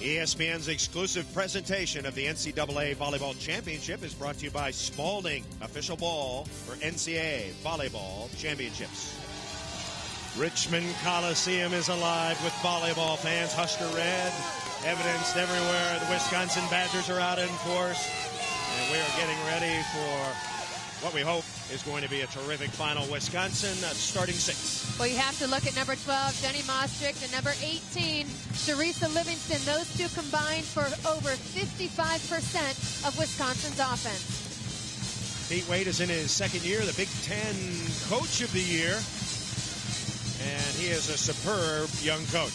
ESPN's exclusive presentation of the NCAA Volleyball Championship is brought to you by Spalding, official ball for NCAA Volleyball Championships. Richmond Coliseum is alive with volleyball fans. Husker red, evidenced everywhere. The Wisconsin Badgers are out in force, and we are getting ready for what we hope is going to be a terrific final. Wisconsin starting 6. Well, you have to look at number 12, Jenny Mostrick, and number 18, Teresa Livingston. Those two combined for over 55% of Wisconsin's offense. Pete Wade is in his second year, the Big Ten Coach of the Year, and he is a superb young coach.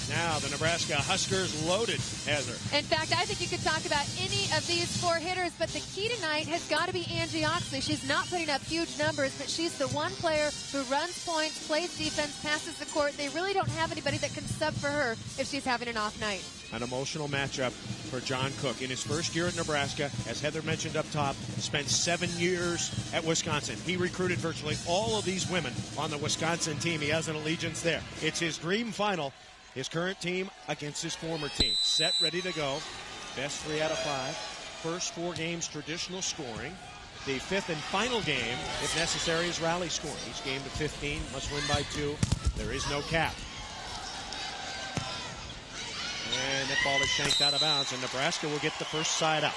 Now the Nebraska Huskers loaded, Heather. In fact, I think you could talk about any of these 4 hitters, but the key tonight has got to be Angie Oxley. She's not putting up huge numbers, but she's the one player who runs points, plays defense, passes the court. They really don't have anybody that can sub for her if she's having an off night. An emotional matchup for John Cook. In his first year at Nebraska, as Heather mentioned up top, spent 7 years at Wisconsin. He recruited virtually all of these women on the Wisconsin team. He has an allegiance there. It's his dream final. His current team against his former team. Set, ready to go. Best 3 out of 5. First 4 games, traditional scoring. The 5th and final game, if necessary, is rally scoring. Each game to 15, must win by 2. There is no cap. And that ball is shanked out of bounds, and Nebraska will get the first side out.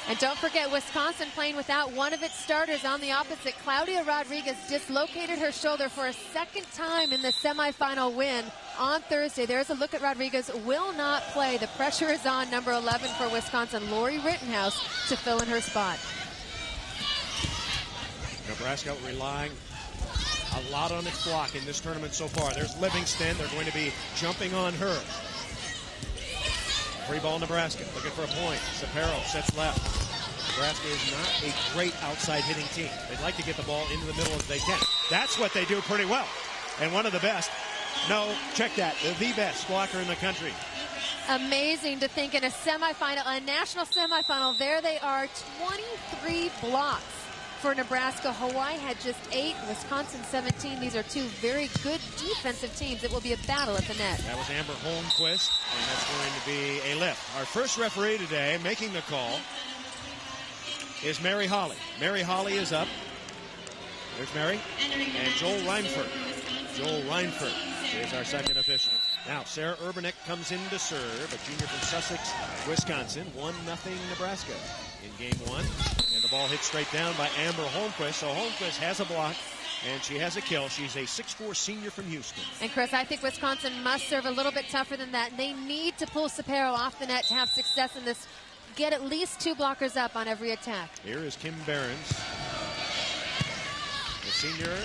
And don't forget, Wisconsin playing without one of its starters on the opposite. Claudia Rodriguez dislocated her shoulder for a second time in the semifinal win on Thursday. There's a look at Rodriguez. Will not play. The pressure is on number 11 for Wisconsin, Lori Rittenhouse, to fill in her spot. Nebraska relying a lot on its block in this tournament so far. There's Livingston. They're going to be jumping on her. Free ball, Nebraska, looking for a point. Sapero sets left. Nebraska is not a great outside hitting team. They'd like to get the ball into the middle if they can. That's what they do pretty well. And one of the best. No, check that. The best blocker in the country. Amazing to think in a semifinal, a national semifinal, there they are, 23 blocks for Nebraska. Hawaii had just 8, Wisconsin 17. These are 2 very good defensive teams. It will be a battle at the net. That was Amber Holmquist, and that's going to be a lift. Our first referee today making the call is Mary Holly. Mary Holly is up. There's Mary. And Joel Reinford. Joel Reinford is our second official. Now, Sarah Urbanek comes in to serve, a junior from Sussex, Wisconsin. 1-0 Nebraska in game 1. And the ball hit straight down by Amber Holmquist. So Holmquist has a block, and she has a kill. She's a 6'4 senior from Houston. And, Chris, I think Wisconsin must serve a little bit tougher than that. They need to pull Sapero off the net to have success in this. Get at least 2 blockers up on every attack. Here is Kim Behrens. The senior.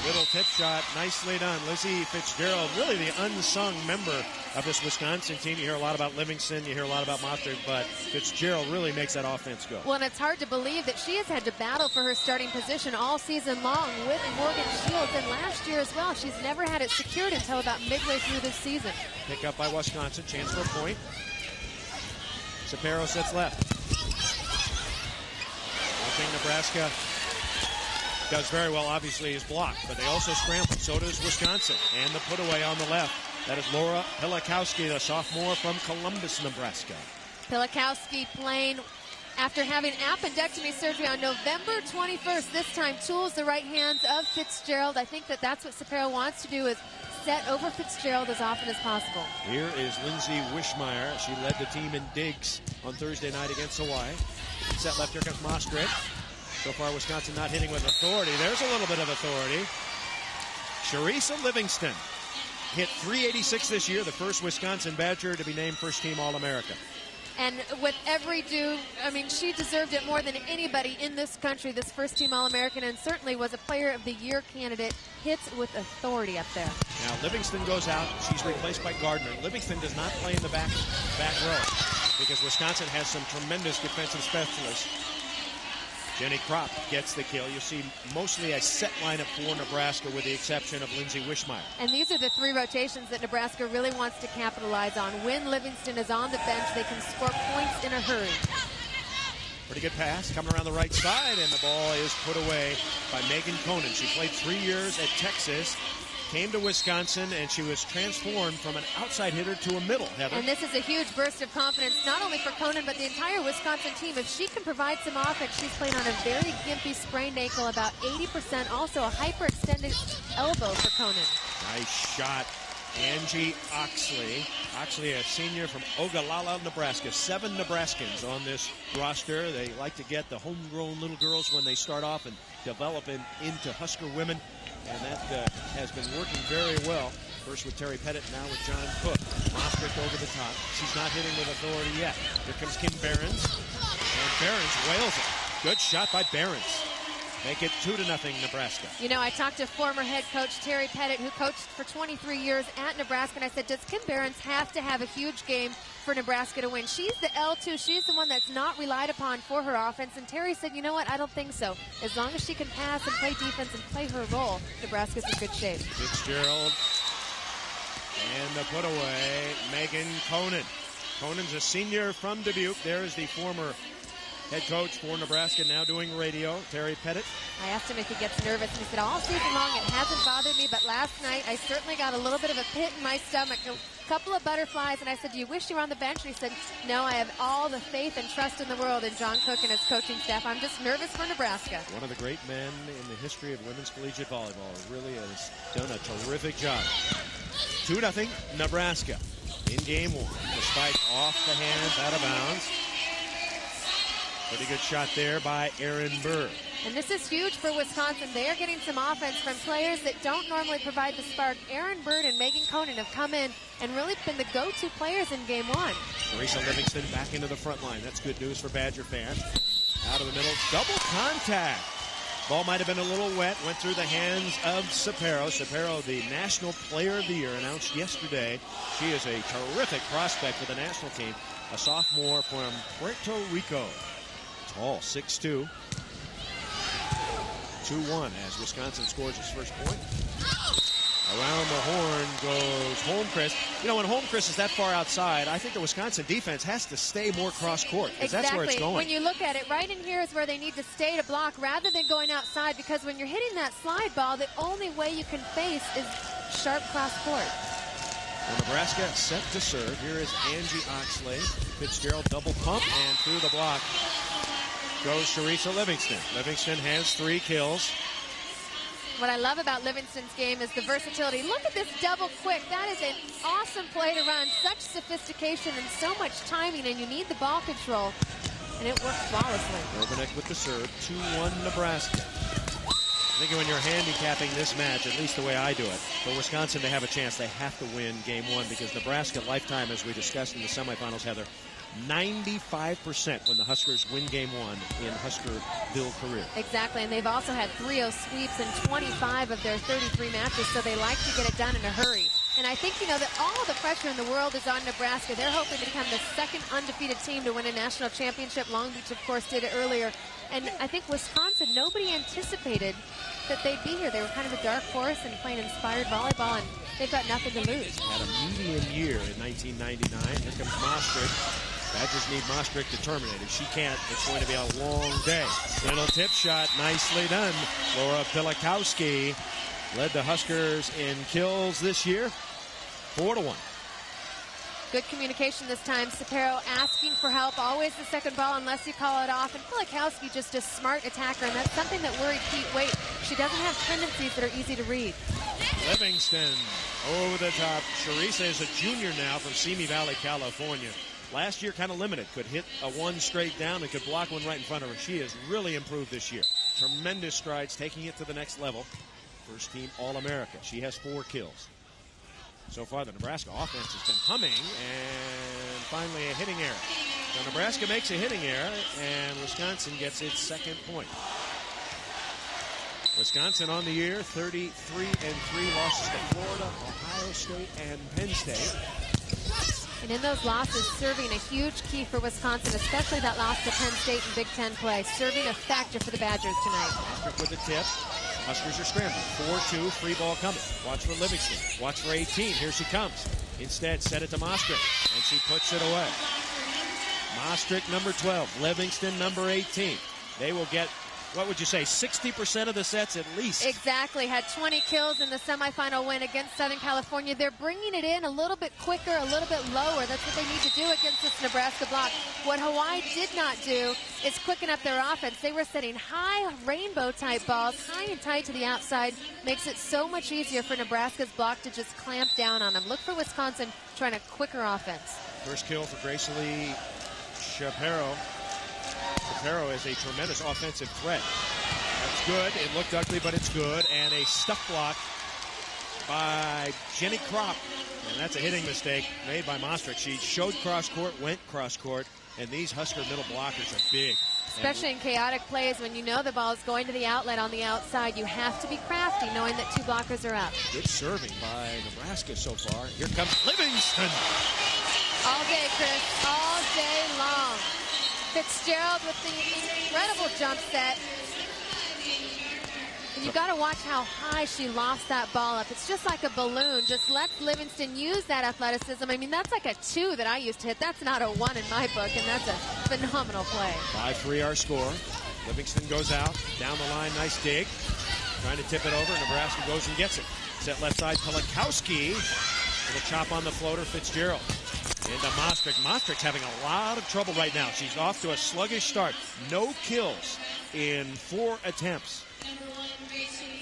Little tip shot, nicely done. Lizzie Fitzgerald, really the unsung member of this Wisconsin team. You hear a lot about Livingston, you hear a lot about Mostrick, but Fitzgerald really makes that offense go. Well, and it's hard to believe that she has had to battle for her starting position all season long with Morgan Shields, and last year as well. She's never had it secured until about midway through this season. Pick up by Wisconsin, chance for a point. Sapero sets left. One thing Nebraska does very well, obviously, is block, but they also scramble. So does Wisconsin. And the put away on the left. That is Laura Pilikowski, the sophomore from Columbus, Nebraska. Pilikowski playing after having appendectomy surgery on November 21st. This time tools the right hands of Fitzgerald. I think that's what Sapero wants to do, is set over Fitzgerald as often as possible. Here is Lindsay Wishmeyer. She led the team in digs on Thursday night against Hawaii. Set left, here comes Mostrick. So far, Wisconsin not hitting with authority. There's a little bit of authority. Sharisa Livingston hit .386 this year, the first Wisconsin Badger to be named first-team All-America. And with every due, I mean, she deserved it more than anybody in this country, this first-team All-American, and certainly was a Player of the Year candidate. Hits with authority up there. Now, Livingston goes out. She's replaced by Gardner. Livingston does not play in the back row because Wisconsin has some tremendous defensive specialists. Jenny Kropp gets the kill. You see mostly a set lineup for Nebraska with the exception of Lindsay Wishmeyer. And these are the 3 rotations that Nebraska really wants to capitalize on. When Livingston is on the bench, they can score points in a hurry. Pretty good pass coming around the right side, and the ball is put away by Megan Conan. She played 3 years at Texas came to Wisconsin, and she was transformed from an outside hitter to a middle, Heather. And this is a huge burst of confidence, not only for Conan, but the entire Wisconsin team. If she can provide some offense, she's playing on a very gimpy sprained ankle, about 80%. Also a hyperextended elbow for Conan. Nice shot. Angie Oxley. Oxley, a senior from Ogallala, Nebraska. 7 Nebraskans on this roster. They like to get the homegrown little girls when they start off and develop into Husker women. And that has been working very well. First with Terry Pettit, now with John Cook. Mostrick over the top. She's not hitting with authority yet. Here comes Kim Behrens. And Behrens wails it. Good shot by Behrens. Make it 2-0 Nebraska. You know, I talked to former head coach Terry Pettit, who coached for 23 years at Nebraska, and I said, does Kim Behrens have to have a huge game for Nebraska to win? She's the L2. She's the one that's not relied upon for her offense. And Terry said, you know what, I don't think so. As long as she can pass and play defense and play her role, Nebraska's in good shape. Fitzgerald. And the put away, Megan Conan. Conan's a senior from Dubuque. There is the former head coach for Nebraska, now doing radio, Terry Pettit. I asked him if he gets nervous, and he said, all season long it hasn't bothered me, but last night I certainly got a little bit of a pit in my stomach, a couple of butterflies, and I said, do you wish you were on the bench? And he said, no, I have all the faith and trust in the world in John Cook and his coaching staff. I'm just nervous for Nebraska. One of the great men in the history of women's collegiate volleyball. Really has done a terrific job. 2-0 Nebraska in game 1, despite off the hands, out of bounds. Pretty good shot there by Aaron Burr. And this is huge for Wisconsin. They are getting some offense from players that don't normally provide the spark. Aaron Burr and Megan Conan have come in and really been the go-to players in game 1. Teresa Livingston back into the front line. That's good news for Badger fans. Out of the middle, double contact. Ball might have been a little wet, went through the hands of Sapero. Sapero, the National Player of the Year, announced yesterday. She is a terrific prospect for the national team. A sophomore from Puerto Rico. Tall, 6'2". 2-1 as Wisconsin scores its first point. Around the horn goes Holmquist. You know, when Holmquist is that far outside, I think the Wisconsin defense has to stay more cross-court, because that's where it's going. When you look at it, right in here is where they need to stay to block rather than going outside, because when you're hitting that slide ball, the only way you can face is sharp cross-court. Well, Nebraska set to serve. Here is Angie Oxley. Fitzgerald double pump, and through the block goes Teresa Livingston. Livingston has 3 kills. What I love about Livingston's game is the versatility. Look at this double quick. That is an awesome play to run. Such sophistication and so much timing, and you need the ball control. And it works flawlessly. Urbanek with the serve. 2-1 Nebraska. I think when you're handicapping this match, at least the way I do it, for Wisconsin to have a chance, they have to win game 1, because Nebraska lifetime, as we discussed in the semifinals, Heather, 95% when the Huskers win game 1 in Huskerville career. Exactly, and they've also had 3-0 sweeps in 25 of their 33 matches, so they like to get it done in a hurry. And I think, you know, that all of the pressure in the world is on Nebraska. They're hoping to become the second undefeated team to win a national championship. Long Beach, of course, did it earlier. And I think Wisconsin, nobody anticipated that they'd be here. They were kind of a dark horse and playing inspired volleyball, and they've got nothing to lose. Had a median year in 1999. Here comes Mostrick. Badgers need Mostrick to terminate. If she can't, it's going to be a long day. Little tip shot, nicely done. Laura Pilikowski led the Huskers in kills this year, 4-1. Good communication this time. Sapero asking for help. Always the second ball unless you call it off. And Pilikowski just a smart attacker, and that's something that worried Pete Waite. She doesn't have tendencies that are easy to read. Livingston over the top. Teresa is a junior now from Simi Valley, California. Last year kind of limited. Could hit a one straight down and could block one right in front of her. She has really improved this year. Tremendous strides, taking it to the next level. First team All-America. She has 4 kills. So far, the Nebraska offense has been humming, and finally a hitting error. So Nebraska makes a hitting error, and Wisconsin gets its second point. Wisconsin on the year, 33-3, losses to Florida, Ohio State, and Penn State. And in those losses, serving a huge key for Wisconsin, especially that loss to Penn State in Big Ten play. Serving a factor for the Badgers tonight. Mostrick with the tip. Huskers are scrambling. 4-2, free ball coming. Watch for Livingston. Watch for 18. Here she comes. Instead, set it to Mostrick, and she puts it away. Mostrick, number 12. Livingston, number 18. They will get what would you say, 60% of the sets at least. Exactly. Had 20 kills in the semifinal win against Southern California. They're bringing it in a little bit quicker, a little bit lower. That's what they need to do against this Nebraska block. What Hawaii did not do is quicken up their offense. They were setting high rainbow-type balls, high and tight to the outside. Makes it so much easier for Nebraska's block to just clamp down on them. Look for Wisconsin trying a quicker offense. First kill for Grace Lee Shapiro. Shapiro is a tremendous offensive threat. That's good. It looked ugly, but it's good. And a stuff block by Jenny Kropp. And that's a hitting mistake made by Mostrick. She showed cross court, went cross court, and these Husker middle blockers are big. Especially in chaotic plays when you know the ball is going to the outlet on the outside. You have to be crafty knowing that two blockers are up. Good serving by Nebraska so far. Here comes Livingston. All day, Chris. All day long. Fitzgerald with the incredible jump set. And you got to watch how high she lost that ball up. It's just like a balloon. Just let Livingston use that athleticism. I mean, that's like a 2 that I used to hit. That's not a 1 in my book, and that's a phenomenal play. 5-3 our score. Livingston goes out. Down the line, nice dig. Trying to tip it over. Nebraska goes and gets it. Set left side, Pelikowski with a chop on the floater, Fitzgerald. Into Mostrick. Mostrick's having a lot of trouble right now. She's off to a sluggish start. No kills in 4 attempts.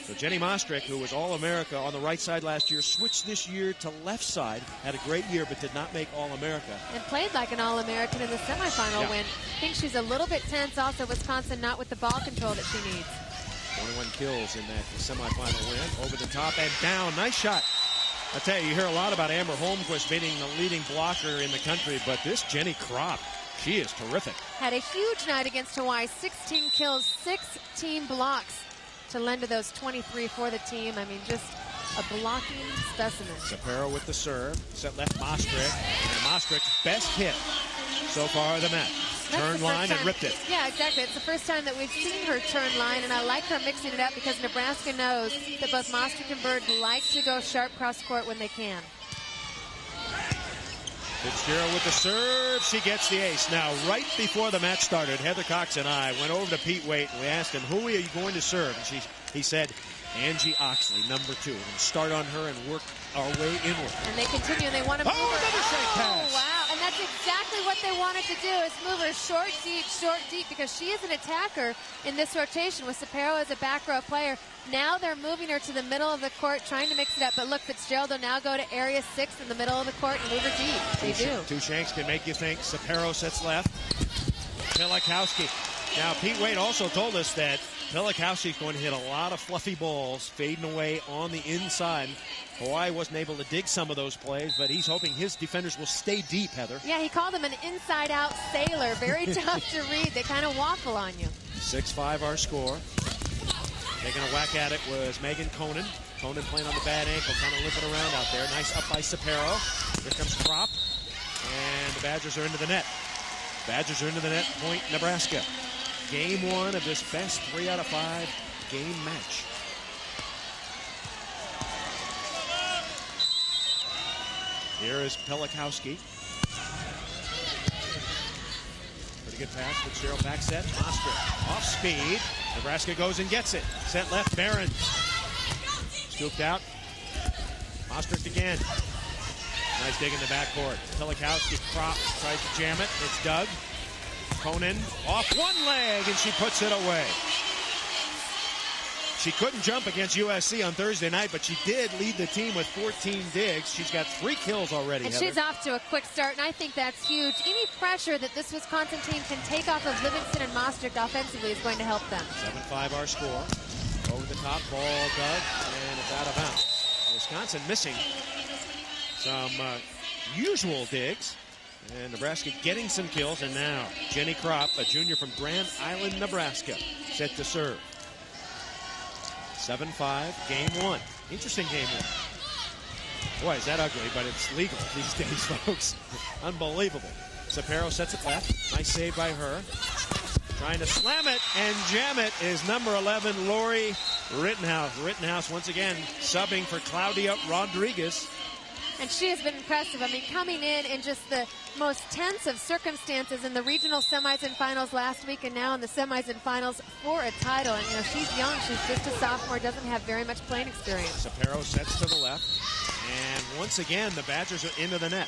So Jenny Mostrick, who was All-America on the right side last year, switched this year to left side. Had a great year, but did not make All-America. And played like an All-American in the semifinal win. I think she's a little bit tense. Also, Wisconsin not with the ball control that she needs. 21 kills in that semifinal win. Over the top and down. Nice shot. I tell you, you hear a lot about Amber Holmquist being the leading blocker in the country, but this Jenny Kropp, she is terrific. Had a huge night against Hawaii. 16 kills, 6 team blocks to lend to those 23 for the team. I mean, just a blocking specimen. Shapiro with the serve. Set left Mostrick. And Mostrick's best hit so far of the match. Turn line and ripped it. Yeah, exactly. It's the first time that we've seen her turn line, and I like her mixing it up because Nebraska knows that both Mostrick and Bird like to go sharp cross court when they can. Fitzgerald with the serve. She gets the ace. Now, right before the match started, Heather Cox and I went over to Pete Waite and we asked him, who are you going to serve? And he said, Angie Oxley, number 2. And start on her and work our way inward. And they continue, and they want to move her. Another shake pass. Wow, and that's exactly what they wanted to do, is move her short, deep, because she is an attacker in this rotation with Shapiro as a back row player. Now they're moving her to the middle of the court, trying to mix it up. But look, Fitzgerald will now go to area 6 in the middle of the court and move her deep. They do. Two shanks can make you think. Shapiro sets left. Pelikowski. Now, Pete Waite also told us that Pelikowski's going to hit a lot of fluffy balls fading away on the inside. Hawaii wasn't able to dig some of those plays, but he's hoping his defenders will stay deep, Heather. Yeah, he called him an inside-out sailor. Very tough to read. They kind of waffle on you. 6-5 our score. Taking a whack at it was Megan Conan. Conan playing on the bad ankle, kind of limping around out there. Nice up by Shapiro. Here comes Kropp. And the Badgers are into the net. Badgers are into the net. Point, Nebraska. Game 1 of this best 3 out of 5 game match. Here is Pelikowski. Pretty good pass. Fitzgerald back set. Mostrick off speed. Nebraska goes and gets it. Set left. Barron. Scooped out. Mostrick again. Nice dig in the backcourt. Pelikowski. Kropp tries to jam it. It's Doug. Conan off one leg, and she puts it away. She couldn't jump against USC on Thursday night, but she did lead the team with 14 digs. She's got 3 kills already, and Heather. She's off to a quick start, and I think that's huge. Any pressure that this Wisconsin team can take off of Livingston and Mostrick offensively is going to help them. 7-5 our score. Over the top, ball dug, and it's out of bounds. Wisconsin missing some usual digs. And Nebraska getting some kills, and now Jenny Kropp, a junior from Grand Island, Nebraska, set to serve. 7-5, game 1. Interesting game 1. Boy, is that ugly, but it's legal these days, folks. Unbelievable. Shapiro sets it left. Nice save by her. Trying to slam it and jam it is number 11, Lori Rittenhouse. Rittenhouse once again subbing for Claudia Rodriguez. And she has been impressive. I mean, coming in just the most tense of circumstances in the regional semis and finals last week, and now in the semis and finals for a title. And, you know, she's young. She's just a sophomore, doesn't have very much playing experience. Sapero sets to the left. And once again, the Badgers are into the net.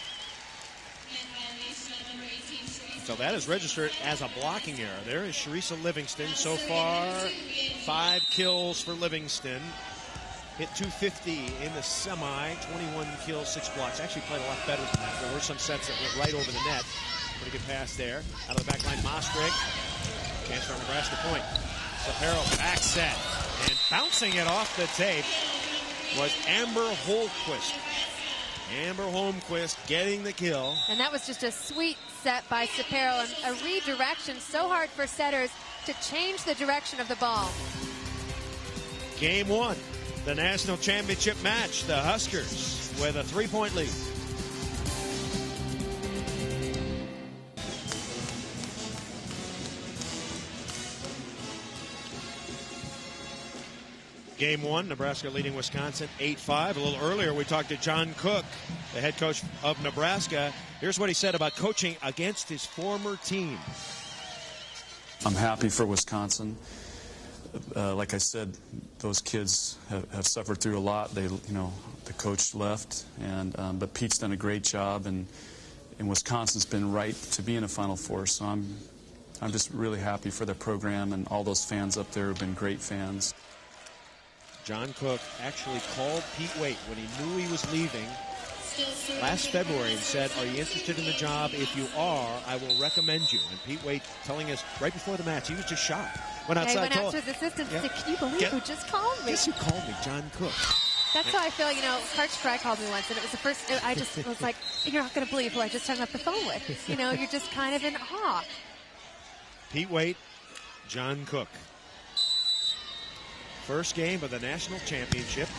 So that is registered as a blocking error. There is Sharissa Livingston. So far, 5 kills for Livingston. Hit 250 in the semi, 21 kills, 6 blocks. Actually played a lot better than that. There were some sets that went right over the net. Pretty good pass there. Out of the back line, Mostrick. Chance for Nebraska point. Sapero back set. And bouncing it off the tape was Amber Holmquist. Amber Holmquist getting the kill. And that was just a sweet set by Sapero, and a redirection. So hard for setters to change the direction of the ball. Game 1. The national championship match, the Huskers with a 3-point lead. Game 1, Nebraska leading Wisconsin 8-5. A little earlier, we talked to John Cook, the head coach of Nebraska. Here's what he said about coaching against his former team. I'm happy for Wisconsin. Like I said, those kids have suffered through a lot. They, you know, the coach left, and but Pete's done a great job, and Wisconsin's been right to be in a Final Four. So I'm just really happy for their program, and all those fans up there have been great fans. John Cook actually called Pete Waite when he knew he was leaving last February and said, "Are you interested in the job? If you are, I will recommend you." And Pete Waite telling us right before the match, he was just shocked. Went outside, he went out to his assistant and said, "Can you believe who just called me?" Guess who called me? John Cook. That's how I feel. You know, Coach Fry called me once, and it was the first. I just was like, "You're not going to believe who I just hung up the phone with." You know, you're just kind of in awe. Pete Waite, John Cook. First game of the national championship.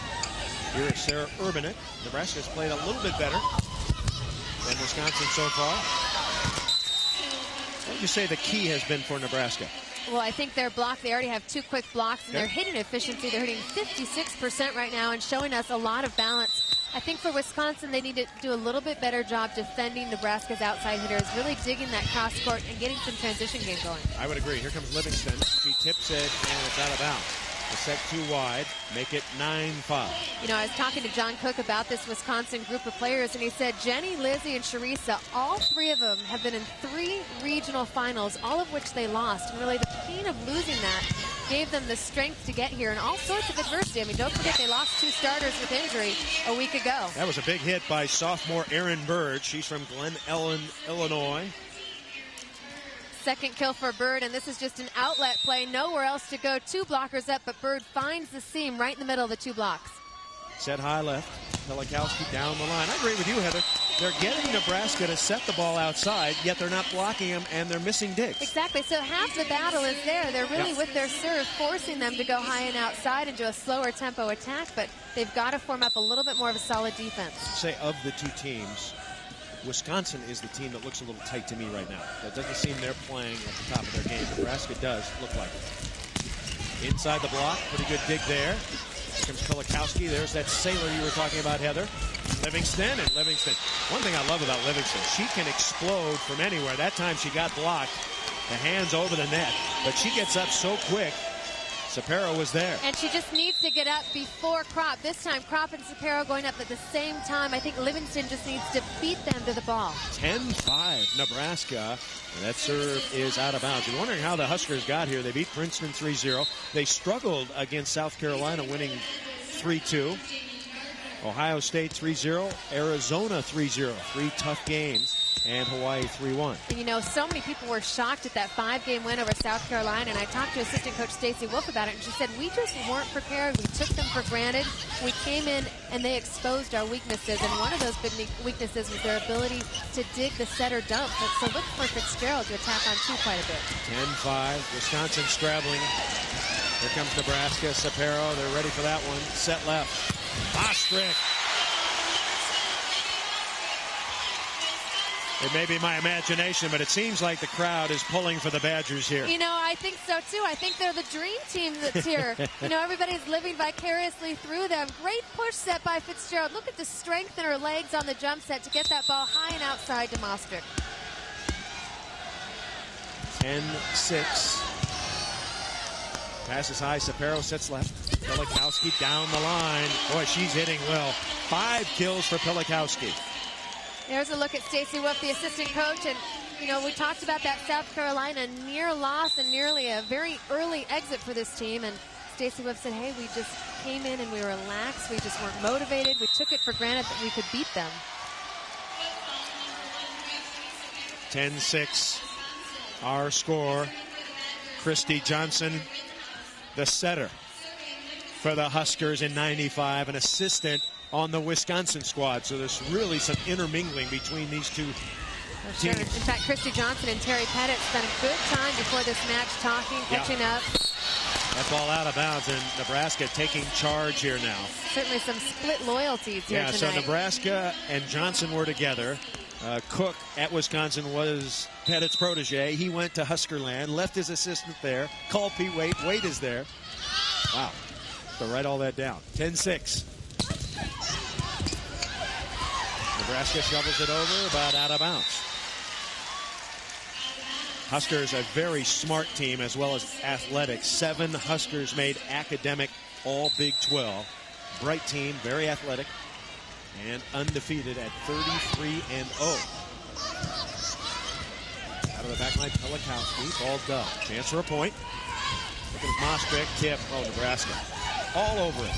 Here is Sarah Urbanek. Nebraska's played a little bit better than Wisconsin so far. What would you say the key has been for Nebraska? Well, I think their block, they already have 2 quick blocks, and their hitting efficiency, they're hitting 56% right now and showing us a lot of balance. I think for Wisconsin, they need to do a little bit better job defending Nebraska's outside hitters, really digging that cross court and getting some transition game going. I would agree. Here comes Livingston. She tips it, and it's out of bounds. The set too wide, make it 9-5. You know, I was talking to John Cook about this Wisconsin group of players, and he said Jenny, Lizzie, and Sharissa, all 3 of them have been in 3 regional finals, all of which they lost. And really the pain of losing that gave them the strength to get here and all sorts of adversity. I mean, don't forget they lost 2 starters with injury a week ago. That was a big hit by sophomore Erin Bird. She's from Glen Ellen, Illinois. Second kill for Bird, and this is just an outlet play. Nowhere else to go. 2 blockers up, but Bird finds the seam right in the middle of the 2 blocks. Set high left. Pelikowski down the line. I agree with you, Heather. They're getting Nebraska to set the ball outside, yet they're not blocking them, and they're missing digs. Exactly. So half the battle is there. They're really, with their serve, forcing them to go high and outside and do a slower tempo attack, but they've got to form up a little bit more of a solid defense. Say of the 2 teams, Wisconsin is the team that looks a little tight to me right now. That doesn't seem they're playing at the top of their game. Nebraska does look like it. Inside the block, pretty good dig there. Here comes Pelikowski. There's that sailor you were talking about, Heather. Livingston, and Livingston. One thing I love about Livingston, she can explode from anywhere. That time she got blocked. The hands over the net, but she gets up so quick. Sapero was there. And she just needs to get up before Kropp. This time, Kropp and Sapero going up at the same time. I think Livingston just needs to beat them to the ball. 10-5, Nebraska. And that serve is out of bounds. You're wondering how the Huskers got here. They beat Princeton 3-0. They struggled against South Carolina, winning 3-2. Ohio State 3-0. Arizona 3-0. 3 tough games. And Hawaii 3-1. And you know, so many people were shocked at that 5-game win over South Carolina, and I talked to assistant coach Stacey Wolf about it, and she said, we just weren't prepared. We took them for granted. We came in, and they exposed our weaknesses, and one of those big weaknesses was their ability to dig the set or dump. So look for Fitzgerald to attack on 2 quite a bit. 10-5, Wisconsin scrabbling. Here comes Nebraska, Sapero, they're ready for that one. Set left. Ostrich. It may be my imagination, but it seems like the crowd is pulling for the Badgers here. You know, I think so, too. I think they're the dream team that's here. You know, everybody's living vicariously through them. Great push set by Fitzgerald. Look at the strength in her legs on the jump set to get that ball high and outside to Mostrick. 10-6. Passes high. Sapero sits left. Pilikowski down the line. Boy, she's hitting well. 5 kills for Pilikowski. There's a look at Stacey Wolf, the assistant coach, and you know, we talked about that South Carolina near loss and nearly a very early exit for this team, and Stacey Wolf said, hey, we just came in and we were relaxed, we just weren't motivated, we took it for granted that we could beat them. 10-6, our score. Christy Johnson, the setter for the Huskers in 95, an assistant on the Wisconsin squad. So there's really some intermingling between these two teams. Sure. In fact, Christy Johnson and Terry Pettit spent a good time before this match talking, catching up. That ball out of bounds, and Nebraska taking charge here now. Certainly some split loyalties here tonight. So Nebraska and Johnson were together. Cook at Wisconsin was Pettit's protege. He went to Huskerland, left his assistant there. Called Pete Wade. Wade is there. Wow. So write all that down. 10-6. Nebraska shovels it over, but out of bounds. Huskers, a very smart team as well as athletic. 7 Huskers made academic all Big 12. Bright team, very athletic, and undefeated at 33-0. Out of the back line, Pilikowski, ball dug. Chance for a point. Look at Mostrick, tip. Oh, Nebraska. All over it.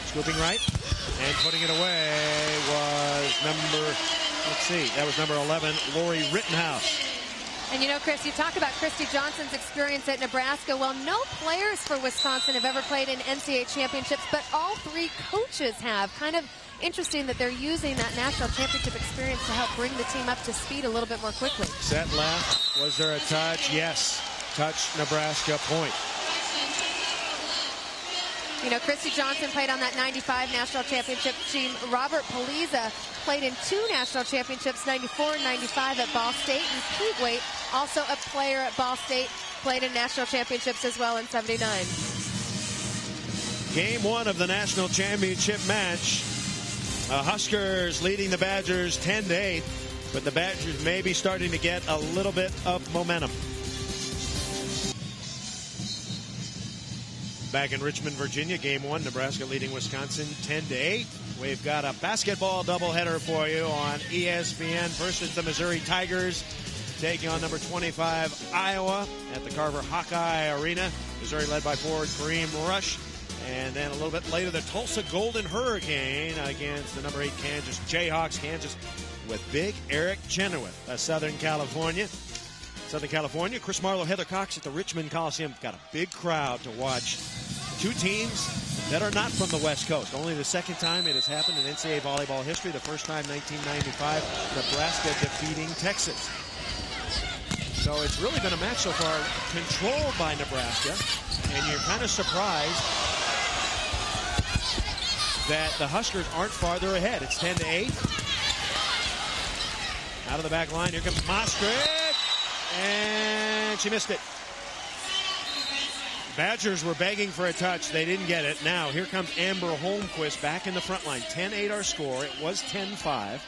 Scooping right. And putting it away was that was number 11, Lori Rittenhouse. And you know, Chris, you talk about Christy Johnson's experience at Nebraska. Well, no players for Wisconsin have ever played in NCAA championships, but all 3 coaches have. Kind of interesting that they're using that national championship experience to help bring the team up to speed a little bit more quickly. Set left. Was there a touch? Yes. Touch, Nebraska, point. You know, Christy Johnson played on that 95 national championship team. Robert Paliza played in 2 national championships, 94 and 95 at Ball State. And Pete Waite, also a player at Ball State, played in national championships as well in 79. Game 1 of the national championship match. Huskers leading the Badgers 10-8, but the Badgers may be starting to get a little bit of momentum. Back in Richmond, Virginia, game 1, Nebraska leading Wisconsin 10-8. We've got a basketball doubleheader for you on ESPN. First is the Missouri Tigers taking on number 25, Iowa, at the Carver Hawkeye Arena. Missouri led by forward Kareem Rush. And then a little bit later, the Tulsa Golden Hurricane against the number 8 Kansas Jayhawks. Kansas with big Eric Chenoweth, Southern California. Chris Marlowe, Heather Cox at the Richmond Coliseum. Got a big crowd to watch 2 teams that are not from the West Coast. Only the second time it has happened in NCAA volleyball history. The first time, 1995, Nebraska defeating Texas. So it's really been a match so far controlled by Nebraska. And you're kind of surprised that the Huskers aren't farther ahead. It's 10-8. Out of the back line, here comes Mostrick. And she missed it. Badgers were begging for a touch. They didn't get it. Now, here comes Amber Holmquist back in the front line. 10-8 our score. It was 10-5.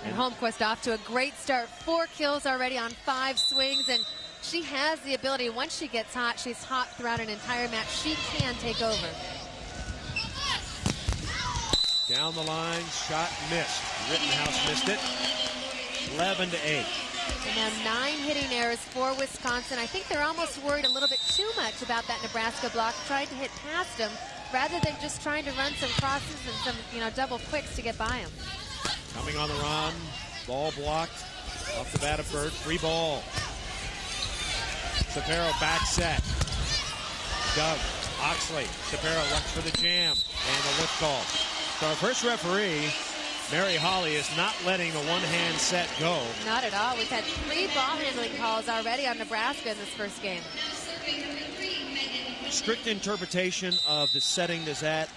And Holmquist off to a great start. 4 kills already on 5 swings. And she has the ability, once she gets hot, she's hot throughout an entire match. She can take over. Down the line, shot missed. Rittenhouse missed it. 11-8. And now 9 hitting errors for Wisconsin. I think they're almost worried a little bit too much about that Nebraska block. Tried to hit past them rather than just trying to run some crosses and some, double quicks to get by them. Coming on the run. Ball blocked off the bat of Bird. Free ball. Sapero back set. Doug. Oxley. Sapero looks for the jam. And the lift call. So our first referee, Mary Holly, is not letting the one-hand set go. Not at all. We've had 3 ball handling calls already on Nebraska in this first game. Strict interpretation of the setting. Does that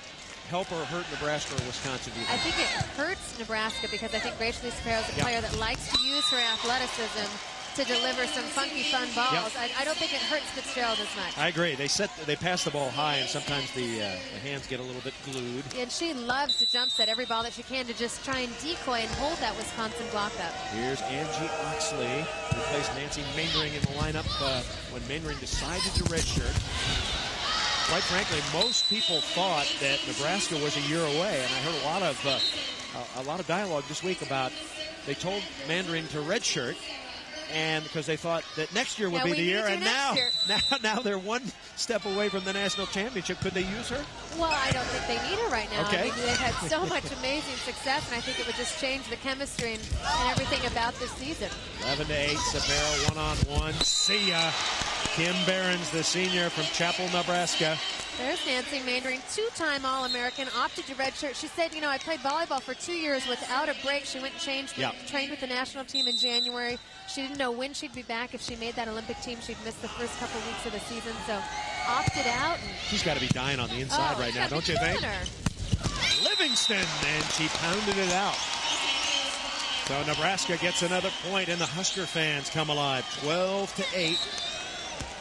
help or hurt Nebraska or Wisconsin? I think it hurts Nebraska because I think Rachel Sparrow is a player that likes to use her athleticism to deliver some funky, fun balls. I don't think it hurts Fitzgerald as much. I agree. They pass the ball high, and sometimes the hands get a little bit glued. And she loves to jump set every ball that she can to just try and decoy and hold that Wisconsin block up. Here's Angie Oxley, replaced Nancy Maindring in the lineup when Maindring decided to redshirt. Quite frankly, most people thought that Nebraska was a year away, and I heard a lot of dialogue this week about they told Maindring to redshirt, and because they thought that next year would be the year, and now they're one step away from the national championship. Could they use her? Well, I don't think they need her right now. Okay. I mean, they've had so much amazing success, and I think it would just change the chemistry and everything about this season. 11-8, Sapero one-on-one. See ya. Kim Behrens, the senior from Chapel, Nebraska. There's Nancy Maindring, two-time All-American, opted to redshirt. She said, I played volleyball for 2 years without a break. She went and trained with the national team in January. She didn't know when she'd be back. If she made that Olympic team, she'd miss the first couple weeks of the season, so opted out. She's got to be dying on the inside right now, don't you think? Livingston, and she pounded it out. So Nebraska gets another point, and the Husker fans come alive. 12-8.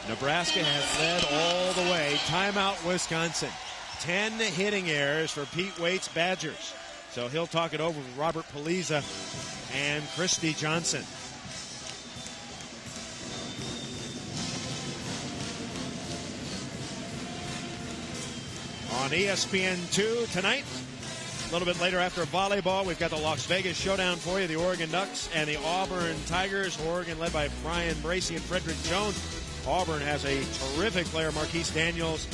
Nebraska has led all the way. Timeout, Wisconsin. 10 hitting errors for Pete Waite's Badgers. So he'll talk it over with Robert Paliza and Christy Johnson. On ESPN2 tonight, a little bit later after volleyball, we've got the Las Vegas Showdown for you. The Oregon Ducks and the Auburn Tigers. Oregon led by Brian Bracey and Frederick Jones. Auburn has a terrific player, Marquise Daniels.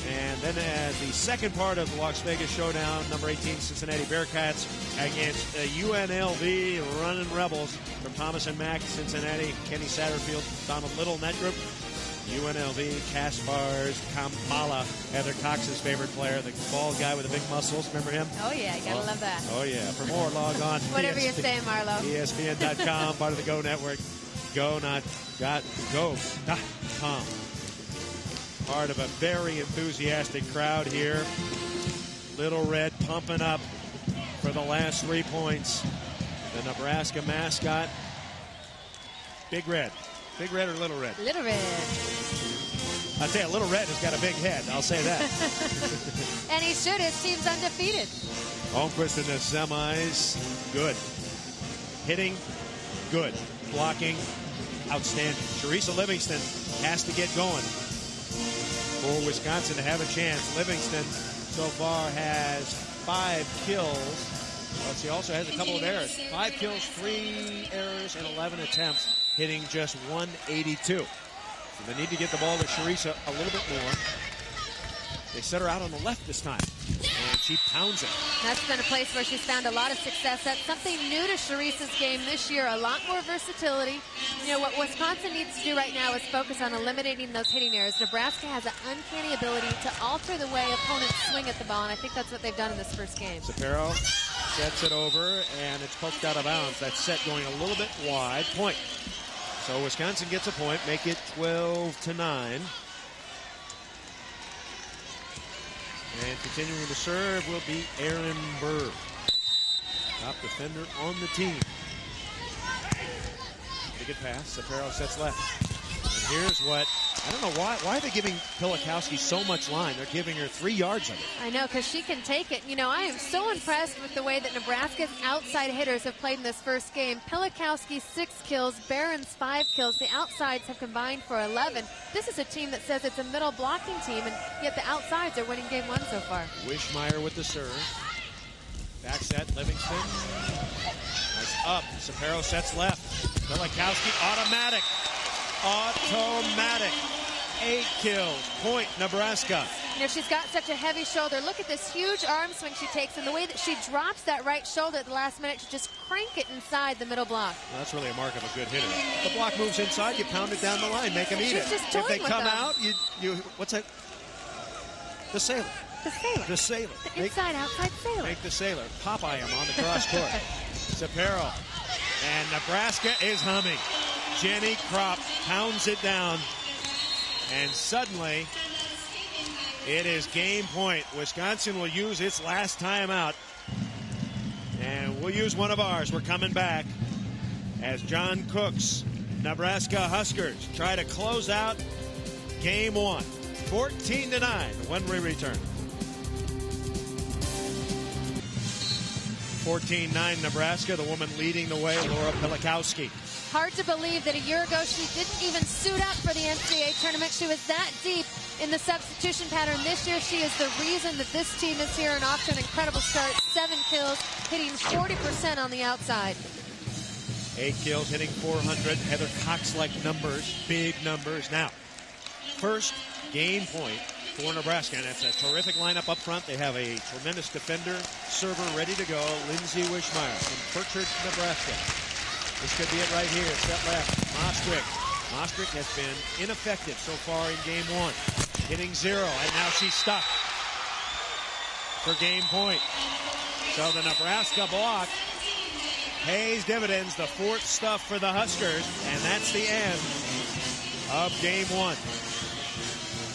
And then the second part of the Las Vegas Showdown, number 18, Cincinnati Bearcats against UNLV running Rebels from Thomas and Mack, Cincinnati, Kenny Satterfield, Donald Little in that group. UNLV, Kaspars, Kamala, Heather Cox's favorite player, the bald guy with the big muscles. Remember him? Oh, yeah, you gotta love that. Oh, yeah. For more, log on. Whatever you say, Marlo. ESPN.com, part of the Go Network. Go.com. Part of a very enthusiastic crowd here. Little Red pumping up for the last 3 points. The Nebraska mascot. Big Red. Big Red or Little Red? Little Red. I'll tell you, Little Red has got a big head. I'll say that. And he should. His team's undefeated. Holmquist in the semis. Good. Hitting. Good. Blocking. Outstanding. Teresa Livingston has to get going for Wisconsin to have a chance. Livingston so far has 5 kills. But she also has a couple of errors. 5 kills, 3 errors, and 11 attempts, hitting just 182. So they need to get the ball to Teresa a little bit more. They set her out on the left this time, and she pounds it. That's been a place where she's found a lot of success. That's something new to Teresa's game this year, a lot more versatility. What Wisconsin needs to do right now is focus on eliminating those hitting errors. Nebraska has an uncanny ability to alter the way opponents swing at the ball, and I think that's what they've done in this first game. Sapero sets it over, and it's poked out of bounds. That set going a little bit wide. Point. So Wisconsin gets a point, make it 12-9. And continuing to serve will be Aaron Burr. Top defender on the team. Pretty good pass. Sapero sets left. And here's what, I don't know why are they giving Pilikowski so much line? They're giving her 3 yards of it. I know, because she can take it. I am so impressed with the way that Nebraska's outside hitters have played in this first game. Pilikowski 6 kills, Barron's 5 kills. The outsides have combined for 11. This is a team that says it's a middle blocking team, and yet the outsides are winning game 1 so far. Wishmeyer with the serve. Back set, Livingston. Nice up. Sapero sets left. Pilikowski automatic. 8 kills. Point, Nebraska. She's got such a heavy shoulder. Look at this huge arm swing she takes, and the way that she drops that right shoulder at the last minute to just crank it inside the middle block. Well, that's really a mark of a good hitter. The block moves inside, you pound it down the line, make them eat it. Just if they come them. out, you what's that? The sailor. The sailor. The sailor. The inside-outside sailor. Make the sailor. Popeye him on the cross court. Sapero. And Nebraska is humming. Jenny Kropp pounds it down. And suddenly, It is game point. Wisconsin will use its last timeout. And we'll use one of ours. We're coming back as John Cook's Nebraska Huskers try to close out game one. 14-9 when we return. 14-9 Nebraska. The woman leading the way, Laura Pilikowski. Hard to believe that a year ago she didn't even suit up for the NCAA tournament. She was that deep in the substitution pattern. This year she is the reason that this team is here and off to an incredible start. 7 kills, hitting 40% on the outside. 8 kills, hitting 400. Heather Cox-like numbers, big numbers. Now, first game point for Nebraska, and that's a terrific lineup up front. They have a tremendous defender, server ready to go, Lindsay Wishmeyer from Pritchard, Nebraska. This could be it right here. Set left, Mostrick has been ineffective so far in game one. Hitting 0, and now she's stuck for game point. So the Nebraska block pays dividends, the 4th stuff for the Huskers, and that's the end of game one.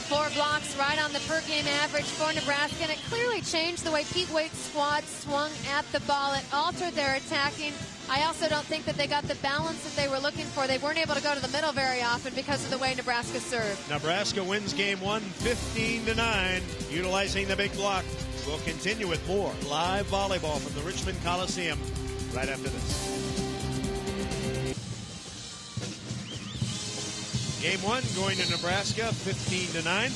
4 blocks right on the per-game average for Nebraska, and it clearly changed the way Pete Waite's squad swung at the ball. It altered their attacking. I also don't think that they got the balance that they were looking for. They weren't able to go to the middle very often because of the way Nebraska served. Nebraska wins game one, 15-9, utilizing the big block. We'll continue with more live volleyball from the Richmond Coliseum right after this. Game one going to Nebraska, 15-9.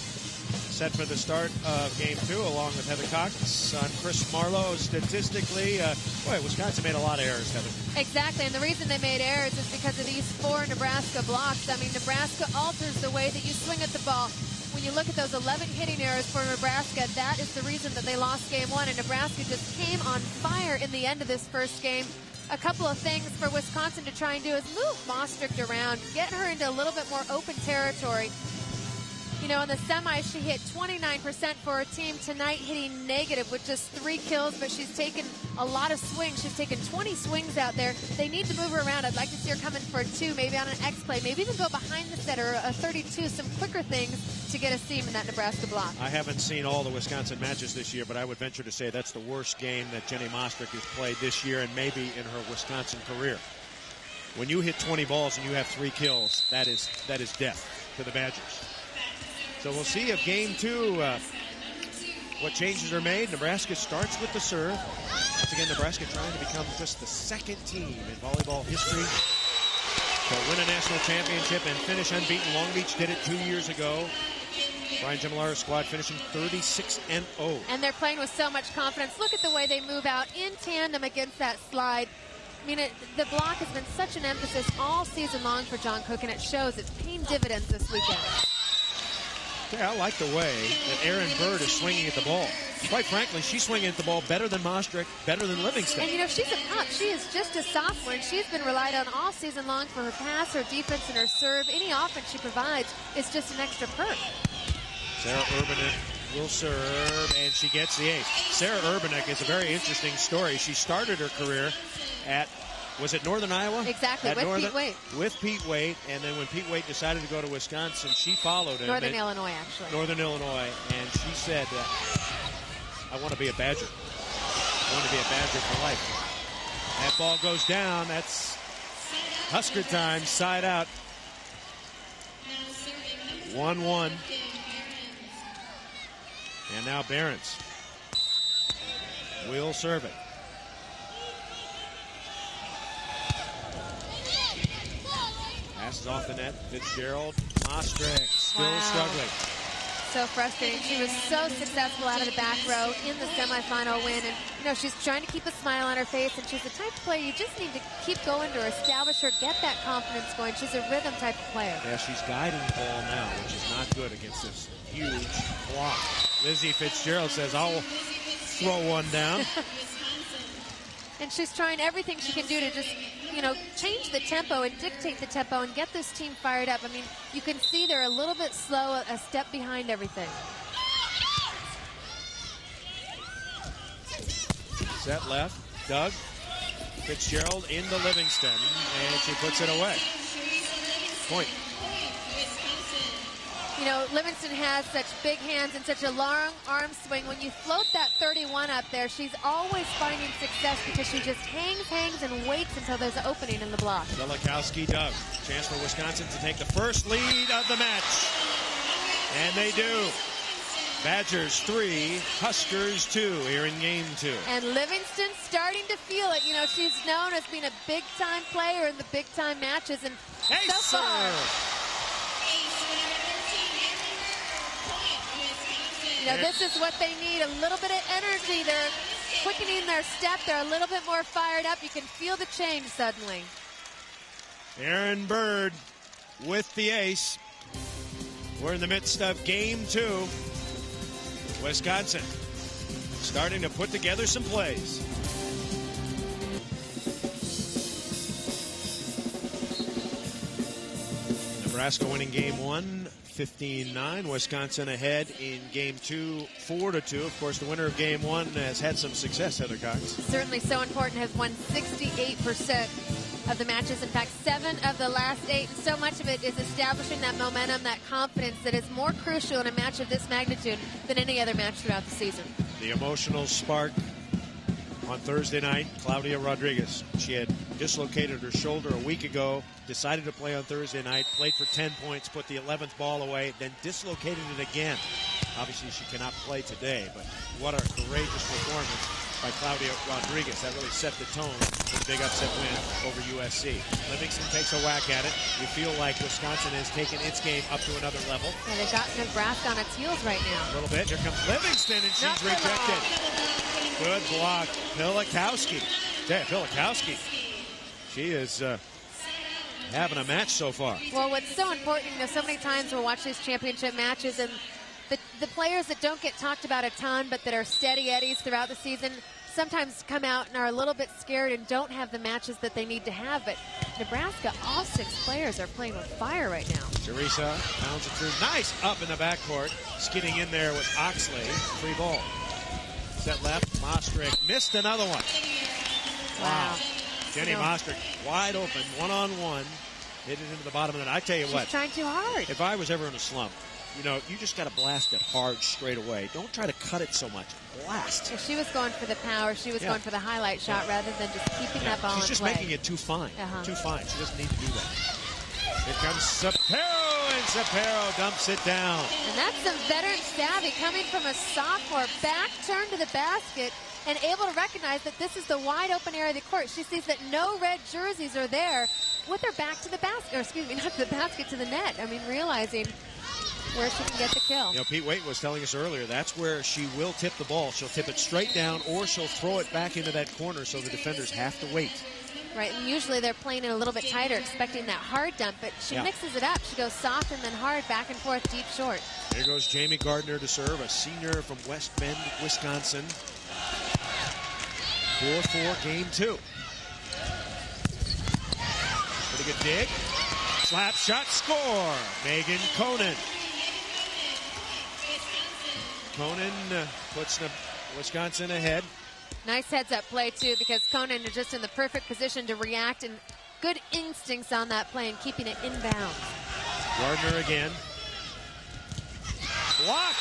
Set for the start of game two, along with Heather Cox. I'm Chris Marlowe. Statistically, Wisconsin made a lot of errors, Heather. Exactly, and the reason they made errors is because of these 4 Nebraska blocks. I mean, Nebraska alters the way that you swing at the ball. When you look at those 11 hitting errors for Nebraska, that is the reason that they lost game one, and Nebraska just came on fire in the end of this first game. A couple of things for Wisconsin to try and do is move Mostrick around, get her into a little bit more open territory. You know, in the semis, she hit 29% for her team. Tonight, hitting negative with just 3 kills, but she's taken a lot of swings. She's taken 20 swings out there. They need to move her around. I'd like to see her coming for a 2, maybe on an X play, maybe even go behind the set or a 32, some quicker things to get a seam in that Nebraska block. I haven't seen all the Wisconsin matches this year, but I would venture to say that's the worst game that Jenny Mostrick has played this year and maybe in her Wisconsin career. When you hit 20 balls and you have 3 kills, that is death to the Badgers. So we'll see if game two, what changes are made. Nebraska starts with the serve. Once again, Nebraska trying to become just the 2nd team in volleyball history to win a national championship and finish unbeaten. Long Beach did it 2 years ago. Brian Gemmelara's squad finishing 36-0. And they're playing with so much confidence. Look at the way they move out in tandem against that slide. I mean, the block has been such an emphasis all season long for John Cook, and it shows. It's paying dividends this weekend. Yeah, I like the way that Erin Bird is swinging at the ball. Quite frankly, she's swinging at the ball better than Mostrick, better than Livingston. And, you know, she's a pup. She is just a sophomore, and she's been relied on all season long for her pass, her defense, and her serve. Any offense she provides is just an extra perk. Sarah Urbanek will serve, and she gets the ace. Sarah Urbanek is a very interesting story. She started her career at, was it Northern Iowa? Exactly, with Pete Waite. With Pete Waite, and then when Pete Waite decided to go to Wisconsin, she followed him. Northern Illinois, actually. Northern Illinois, and she said, I want to be a Badger. I want to be a Badger for life. That ball goes down. That's Husker time, side out. 1-1. And now Behrens will serve it. Passes off the net. Fitzgerald. Mostrick still struggling. So frustrating. She was so successful out of the back row in the semifinal win. And, you know, she's trying to keep a smile on her face. And she's the type of player you just need to keep going to her, establish her, get that confidence going. She's a rhythm type of player. Yeah, she's guiding the ball now, which is not good against this huge block. Lizzie Fitzgerald says, I'll throw one down. And she's trying everything she can do to just, you know, change the tempo and dictate the tempo and get this team fired up. I mean, you can see they're a little bit slow, a step behind everything. Set left, Doug. Fitzgerald into Livingston, and she puts it away. Point. You know, Livingston has such big hands and such a long arm swing. When you float that 31 up there, she's always finding success because she just hangs, and waits until there's an opening in the block. Filikowski dug. Chance for Wisconsin to take the first lead of the match. And they do. Badgers 3, Huskers 2 here in game 2. And Livingston starting to feel it. You know, she's known as being a big-time player in the big-time matches. And so far, you know, this is what they need, a little bit of energy. They're quickening their step. They're a little bit more fired up. You can feel the change suddenly. Aaron Bird with the ace. We're in the midst of game 2. Wisconsin starting to put together some plays. Nebraska winning game 1, 15-9. Wisconsin ahead in game 2, 4-2. Of course, the winner of game 1 has had some success, Heather Cox. Certainly so important, has won 68% of the matches. In fact, 7 of the last 8. And so much of it is establishing that momentum, that confidence that is more crucial in a match of this magnitude than any other match throughout the season. The emotional spark on Thursday night, Claudia Rodriguez. She had dislocated her shoulder a week ago, decided to play on Thursday night, played for 10 points, put the 11th ball away, then dislocated it again. Obviously, she cannot play today, but what a courageous performance by Claudia Rodriguez. That really set the tone for the big upset win over USC. Livingston takes a whack at it. You feel like Wisconsin has taken its game up to another level. Yeah, they've got Nebraska on its heels right now. A little bit. Here comes Livingston, and she's rejected. Good block. Filikowski. Yeah, Filikowski. She is having a match so far. Well, what's so important, you know, so many times we'll watch these championship matches, and the players that don't get talked about a ton but that are steady eddies throughout the season sometimes come out and are a little bit scared and don't have the matches that they need to have. But Nebraska, all 6 players are playing with fire right now. Teresa pounds it through. Nice up in the backcourt. Skidding in there with Oxley. Free ball. Set left. Mostrick missed another one. Wow. Jenny Mostrick wide open, one-on-one. Hit it into the bottom of the net. I tell you what. She's trying too hard. If I was ever in a slump, you know, you just got to blast it hard straight away. Don't try to cut it so much. Blast. If she was going for the power, she was going for the highlight shot rather than just keeping that ball in play. She's just making it too fine. Too fine. She doesn't need to do that. Here comes Sapero, and Sapero dumps it down. And that's some veteran savvy coming from a sophomore. Back turn to the basket and able to recognize that this is the wide open area of the court. She sees that no red jerseys are there with her back to the basket, or excuse me, not to the basket, to the net. I mean, realizing where she can get the kill. You know, Pete Waite was telling us earlier, that's where she will tip the ball. She'll tip it straight down, or she'll throw it back into that corner so the defenders have to wait. Right, and usually they're playing it a little bit tighter, expecting that hard dump, but she mixes it up. She goes soft and then hard, back and forth, deep, short. There goes Jamie Gardner to serve, a senior from West Bend, Wisconsin. 4-4 game 2. Pretty good dig. Slap shot, score. Megan Conan. Conan puts Wisconsin ahead. Nice heads-up play, too, because Conan is just in the perfect position to react, and good instincts on that play and keeping it inbounds. Gardner again. Block.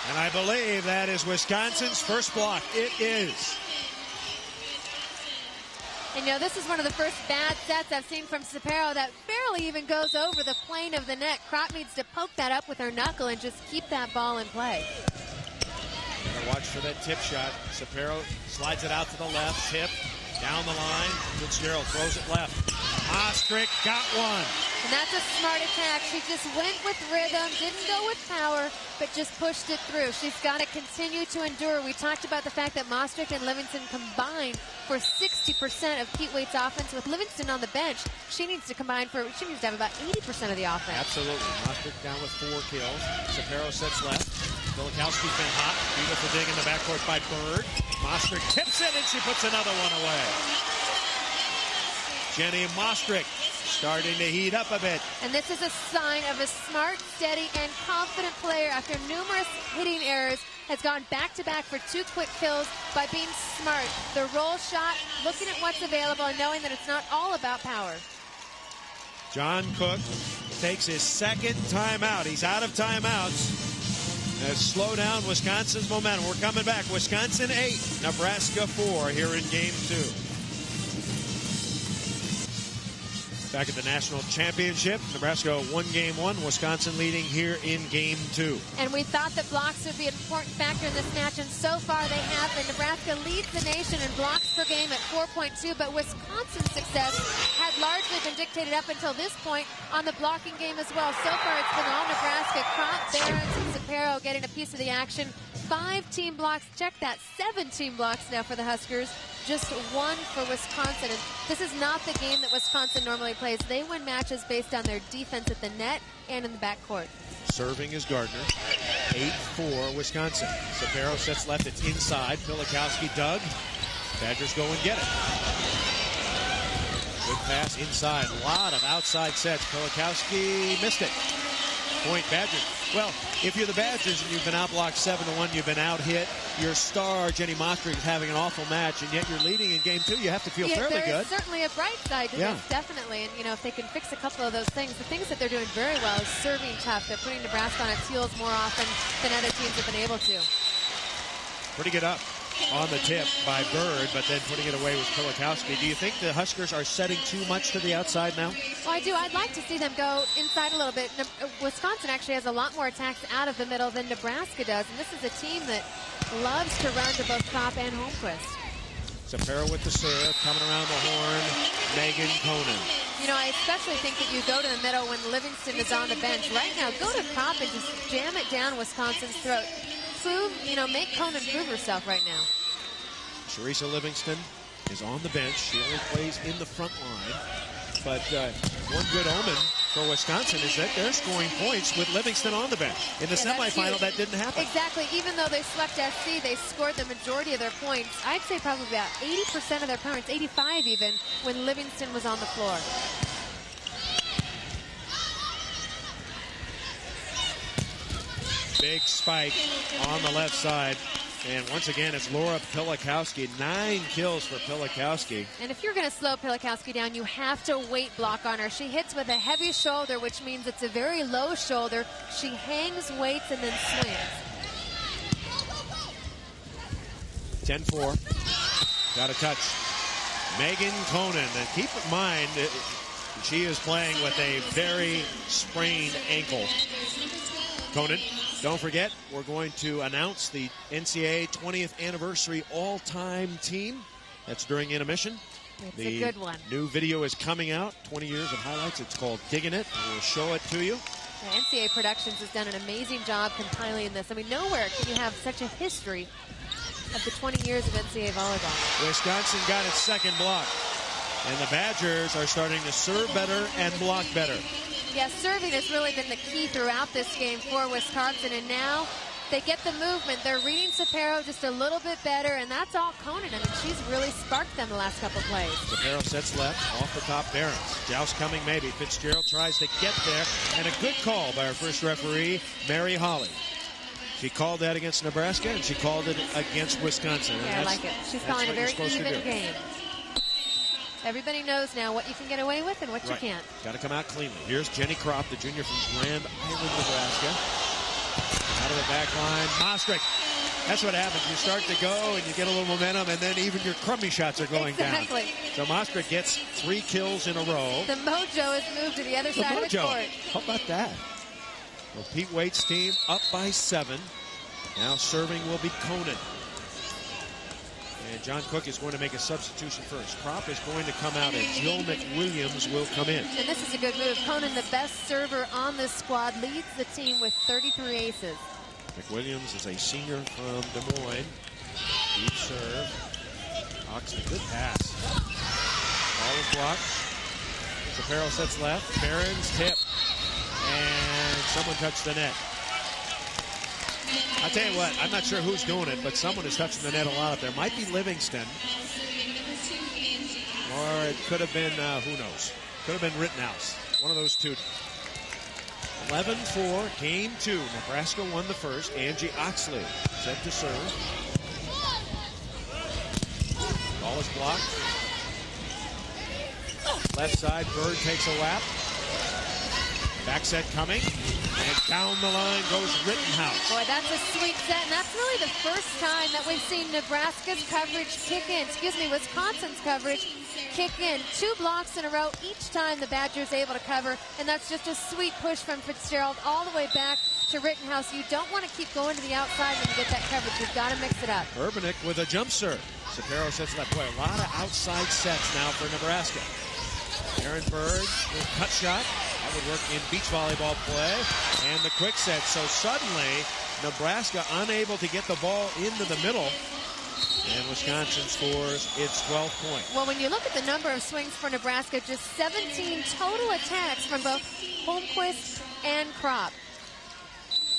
And I believe that is Wisconsin's first block. It is. And, you know, this is one of the first bad sets I've seen from Sapero that barely even goes over the plane of the net. Crop needs to poke that up with her knuckle and just keep that ball in play. Watch for that tip shot. Sapero slides it out to the left. Tip down the line. Fitzgerald throws it left. Mostrick got one. And that's a smart attack. She just went with rhythm, didn't go with power, but just pushed it through. She's got to continue to endure. We talked about the fact that Mostrick and Livingston combined for 60% of Pete Waite's offense. With Livingston on the bench, she needs to have about 80% of the offense. Absolutely. Mostrick down with 4 kills. Sapero sets left. Filikowski's been hot. Beautiful dig in the backcourt by Bird. Mostrick tips it, and she puts another one away. Jenny Mostrick starting to heat up a bit. And this is a sign of a smart, steady, and confident player after numerous hitting errors has gone back-to-back for 2 quick kills by being smart. The roll shot, looking at what's available, and knowing that it's not all about power. John Cook takes his second timeout. He's out of timeouts. slow down Wisconsin's momentum. We're coming back. Wisconsin 8, Nebraska 4 here in game 2. Back at the national championship, Nebraska won game 1, Wisconsin leading here in game 2. And we thought that blocks would be an important factor in this match, and so far they have been. Nebraska leads the nation in blocks per game at 4.2, but Wisconsin's success had largely been dictated up until this point on the blocking game as well. So far it's been all Nebraska. Crop, Behrens, and Sapero getting a piece of the action. 5 team blocks, check that, 7 team blocks now for the Huskers. Just 1 for Wisconsin. And this is not the game that Wisconsin normally plays. They win matches based on their defense at the net and in the backcourt. Serving is Gardner. 8-4 Wisconsin. Sapero sets left. It's inside. Pilikowski dug. Badgers go and get it. Good pass inside. A lot of outside sets. Pilikowski missed it. Point Badgers. Well, if you're the Badgers and you've been outblocked 7-1, you've been out-hit, your star, Jenny Moskrig, is having an awful match, and yet you're leading in game 2, you have to feel fairly good. There's certainly a bright side to this, definitely. And, you know, if they can fix a couple of those things, the things that they're doing very well is serving tough. They're putting Nebraska on its heels more often than other teams have been able to. Putting it up on the tip by Bird, but then putting it away with Pilikowski. Do you think the Huskers are setting too much to the outside now? Well, I do. I'd like to see them go inside a little bit. Wisconsin actually has a lot more attacks out of the middle than Nebraska does, and this is a team that loves to run to both Crop and Holmquist. Sapero with the serve, coming around the horn, Megan Conan. You know, I especially think that you go to the middle when Livingston is on the bench. Right now, go to Crop and just jam it down Wisconsin's throat. Make Conan prove herself right now. Charissa Livingston is on the bench. She only plays in the front line. But one good omen for Wisconsin is that they're scoring points with Livingston on the bench. In the semifinal, that didn't happen. Exactly. Even though they swept SC, they scored the majority of their points. I'd say probably about 80% of their points, 85 even, when Livingston was on the floor. Big spike on the left side. And once again, it's Laura Pilikowski. 9 kills for Pilikowski. And if you're going to slow Pilikowski down, you have to weight block on her. She hits with a heavy shoulder, which means it's a very low shoulder. She hangs weights and then swings. 10-4. Got a touch. Megan Conan. And keep in mind, she is playing with a very sprained ankle. Conan. Don't forget, we're going to announce the NCAA 20th anniversary all-time team. That's during intermission. It's a good one. New video is coming out, 20 years of highlights. It's called Digging It. We'll show it to you. Yeah, NCAA Productions has done an amazing job compiling this. I mean, nowhere can you have such a history of the 20 years of NCAA volleyball. Wisconsin got its second block. And the Badgers are starting to serve better and block better. Yeah, serving has really been the key throughout this game for Wisconsin, and now they get the movement. They're reading Sapero just a little bit better, and that's all Conan. I mean, she's really sparked them the last couple plays. Sapero sets left, off the top, Behrens. Joust coming maybe. Fitzgerald tries to get there, and a good call by our first referee, Mary Holly. She called that against Nebraska, and she called it against Wisconsin. Yeah, I like it. She's calling a very even game. Everybody knows now what you can get away with and what you can't. Got to come out cleanly. Here's Jenny Crop, the junior from Grand Island, Nebraska. Out of the back line. Moskrig. That's what happens. You start to go and you get a little momentum, and then even your crummy shots are going down. So Moskrig gets 3 kills in a row. The mojo has moved to the other side of the court. How about that? Well, Pete Waite's team up by 7. Now serving will be Conan. And John Cook is going to make a substitution first. Crop is going to come out, and Jill McWilliams will come in. And this is a good move. Conan, the best server on this squad, leads the team with 33 aces. McWilliams is a senior from Des Moines. Deep serve. Oxley, good pass. Ball is blocked. Sapero sets left. Behrens tip. And someone touched the net. I'll tell you what, I'm not sure who's doing it, but someone is touching the net a lot up there. Might be Livingston. Or it could have been, who knows? Could have been Rittenhouse. One of those two. 11-4, game 2. Nebraska won the first. Angie Oxley set to serve. Ball is blocked. Left side, Bird takes a lap. Back set coming. And down the line goes Rittenhouse. Boy, that's a sweet set, and that's really the first time that we've seen Nebraska's coverage kick in. Wisconsin's coverage kick in. 2 blocks in a row each time the Badgers able to cover, and that's just a sweet push from Fitzgerald all the way back to Rittenhouse. You don't want to keep going to the outside when you get that coverage. You've got to mix it up. Urbanek with a jump serve. Sapero sets it up. Boy, a lot of outside sets now for Nebraska. Aaron Bird with cut shot. That would work in beach volleyball play. And the quick set. So suddenly, Nebraska unable to get the ball into the middle. And Wisconsin scores its 12th point. Well, when you look at the number of swings for Nebraska, just 17 total attacks from both Holmquist and Kropp.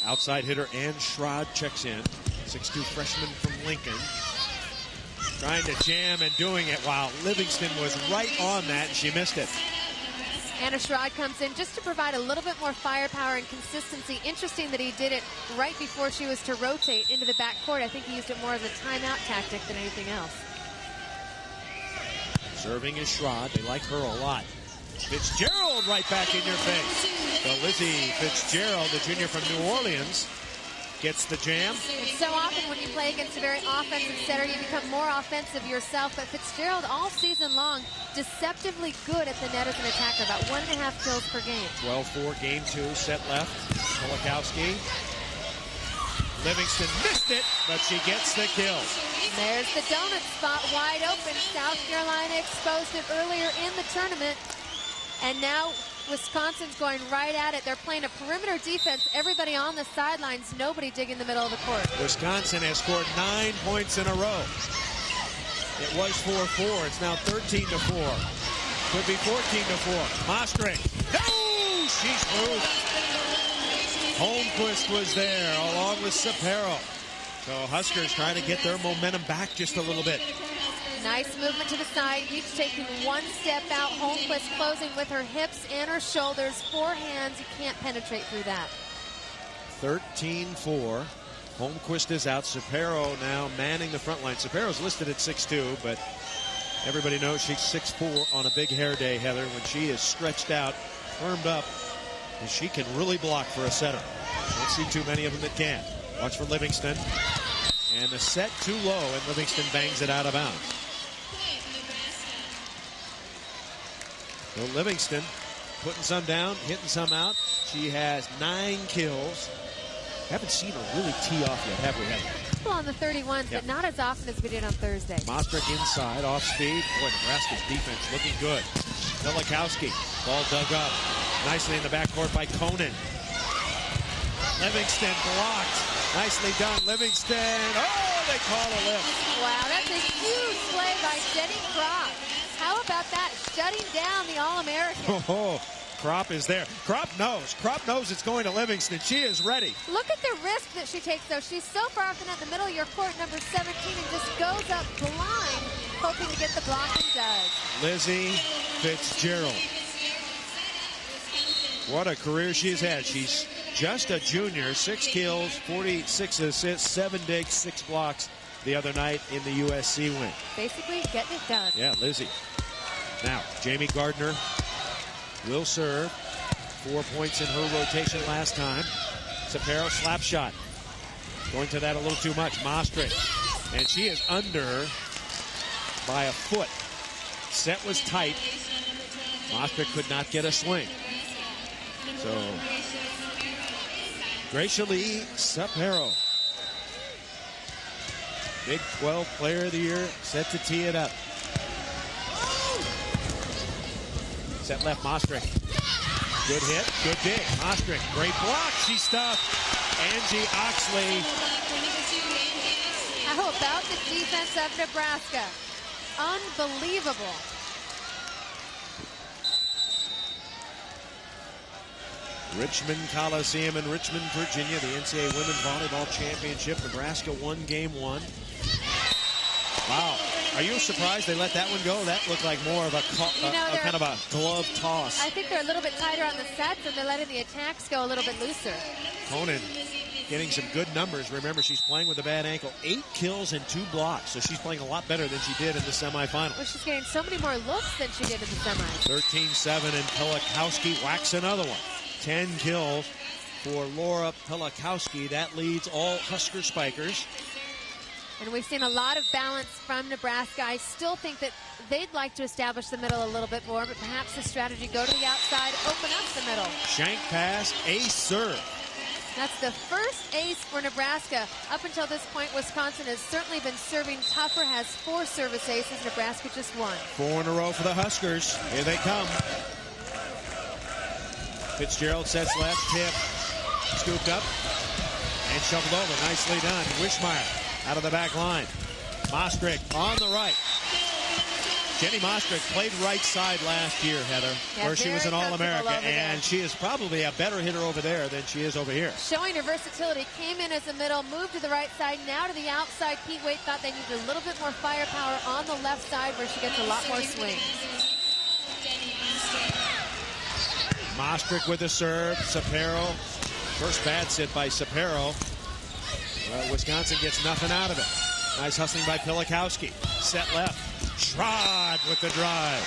Outside hitter Ann Schrod checks in. 6'2" freshman from Lincoln. Trying to jam and doing it while Livingston was right on that, and she missed it. Anna Schrod comes in just to provide a little bit more firepower and consistency. Interesting that he did it right before she was to rotate into the backcourt. I think he used it more as a timeout tactic than anything else. Serving is Schrod. They like her a lot. Fitzgerald right back in your face. So Lizzie Fitzgerald, the junior from New Orleans, gets the jam. And so often when you play against a very offensive setter, you become more offensive yourself. But Fitzgerald all season long, deceptively good at the net as an attacker, about 1.5 kills per game. 12-4, game 2, set left. Kolakowski. Livingston missed it, but she gets the kill. There's the donut spot wide open. South Carolina exposed it earlier in the tournament. And now Wisconsin's going right at it. They're playing a perimeter defense. Everybody on the sidelines, nobody digging the middle of the court. Wisconsin has scored 9 points in a row. It was 4-4. It's now 13-4. Could be 14-4. Maastricht. No! She's through. Holmquist was there along with Sapero. So Huskers trying to get their momentum back just a little bit. Nice movement to the side, each taking one step out. Holmquist closing with her hips and her shoulders. 4 hands, you can't penetrate through that. 13-4. Holmquist is out. Sapero now manning the front line. Sapero's listed at 6'2", but everybody knows she's 6'4" on a big hair day, Heather, when she is stretched out, firmed up, and she can really block for a setter. Don't see too many of them that can. Watch for Livingston. And the set too low, and Livingston bangs it out of bounds. So Livingston putting some down, hitting some out. She has 9 kills. Haven't seen her really tee off yet, have we, Heather? Well, on the 31s, but not as often as we did on Thursday. Maastricht inside, off speed. Boy, Nebraska's defense looking good. Kolakowski, ball dug up. Nicely in the backcourt by Conan. Livingston blocked. Nicely done, Livingston. Oh, they call a lift. Wow, that's a huge play by Jenny Kropp. How about that? Shutting down the All-American. Oh, Kropp is there. Kropp knows it's going to Livingston. She is ready. Look at the risk that she takes, though. She's so far up and at the middle of your court, number 17, and just goes up blind, hoping to get the block, and does. Lizzie Fitzgerald. What a career she's had. She's just a junior. 6 kills, 46 assists, 7 digs, 6 blocks the other night in the USC win. Basically getting it done. Yeah, Lizzie. Now, Jamie Gardner will serve. 4 points in her rotation last time. Sapero slap shot. Going to that a little too much. Maastricht. And she is under by a foot. Set was tight. Maastricht could not get a swing. So, Gracia Lee Sapero, Big 12 Player of the Year, set to tee it up. Set left, Maastricht. Good hit, good dig. Maastricht, great block. She's stuffed. Angie Oxley. How about the defense of Nebraska? Unbelievable. Richmond Coliseum in Richmond, Virginia, the NCAA Women's Volleyball Championship. Nebraska won game 1. Wow. Are you surprised they let that one go? That looked like more of a kind of a glove toss. I think they're a little bit tighter on the sets, and they're letting the attacks go a little bit looser. Conan getting some good numbers. Remember, she's playing with a bad ankle. 8 kills and 2 blocks, so she's playing a lot better than she did in the semifinals. Well, she's getting so many more looks than she did in the semis. 13-7, and Kolakowski whacks another one. 10 kills for Laura Pelikowski. That leads all Husker spikers. And we've seen a lot of balance from Nebraska. I still think that they'd like to establish the middle a little bit more, but perhaps the strategy, go to the outside, open up the middle. Shank pass, ace serve. That's the first ace for Nebraska. Up until this point, Wisconsin has certainly been serving tougher, has 4 service aces. Nebraska just 1. 4 in a row for the Huskers. Here they come. Fitzgerald sets left, tip, scooped up, and shoveled over. Nicely done. Wishmeyer out of the back line. Mostrick on the right. Jenny Mostrick played right side last year, Heather, where she was an All-America, and she is probably a better hitter over there than she is over here. Showing her versatility, came in as a middle, moved to the right side, now to the outside. Pete Waite thought they needed a little bit more firepower on the left side where she gets a lot more swings. Mostrick with the serve. Sapero. First bad sit by Sapero. Wisconsin gets nothing out of it. Nice hustling by Pelikowski. Set left. Schrod with the drive.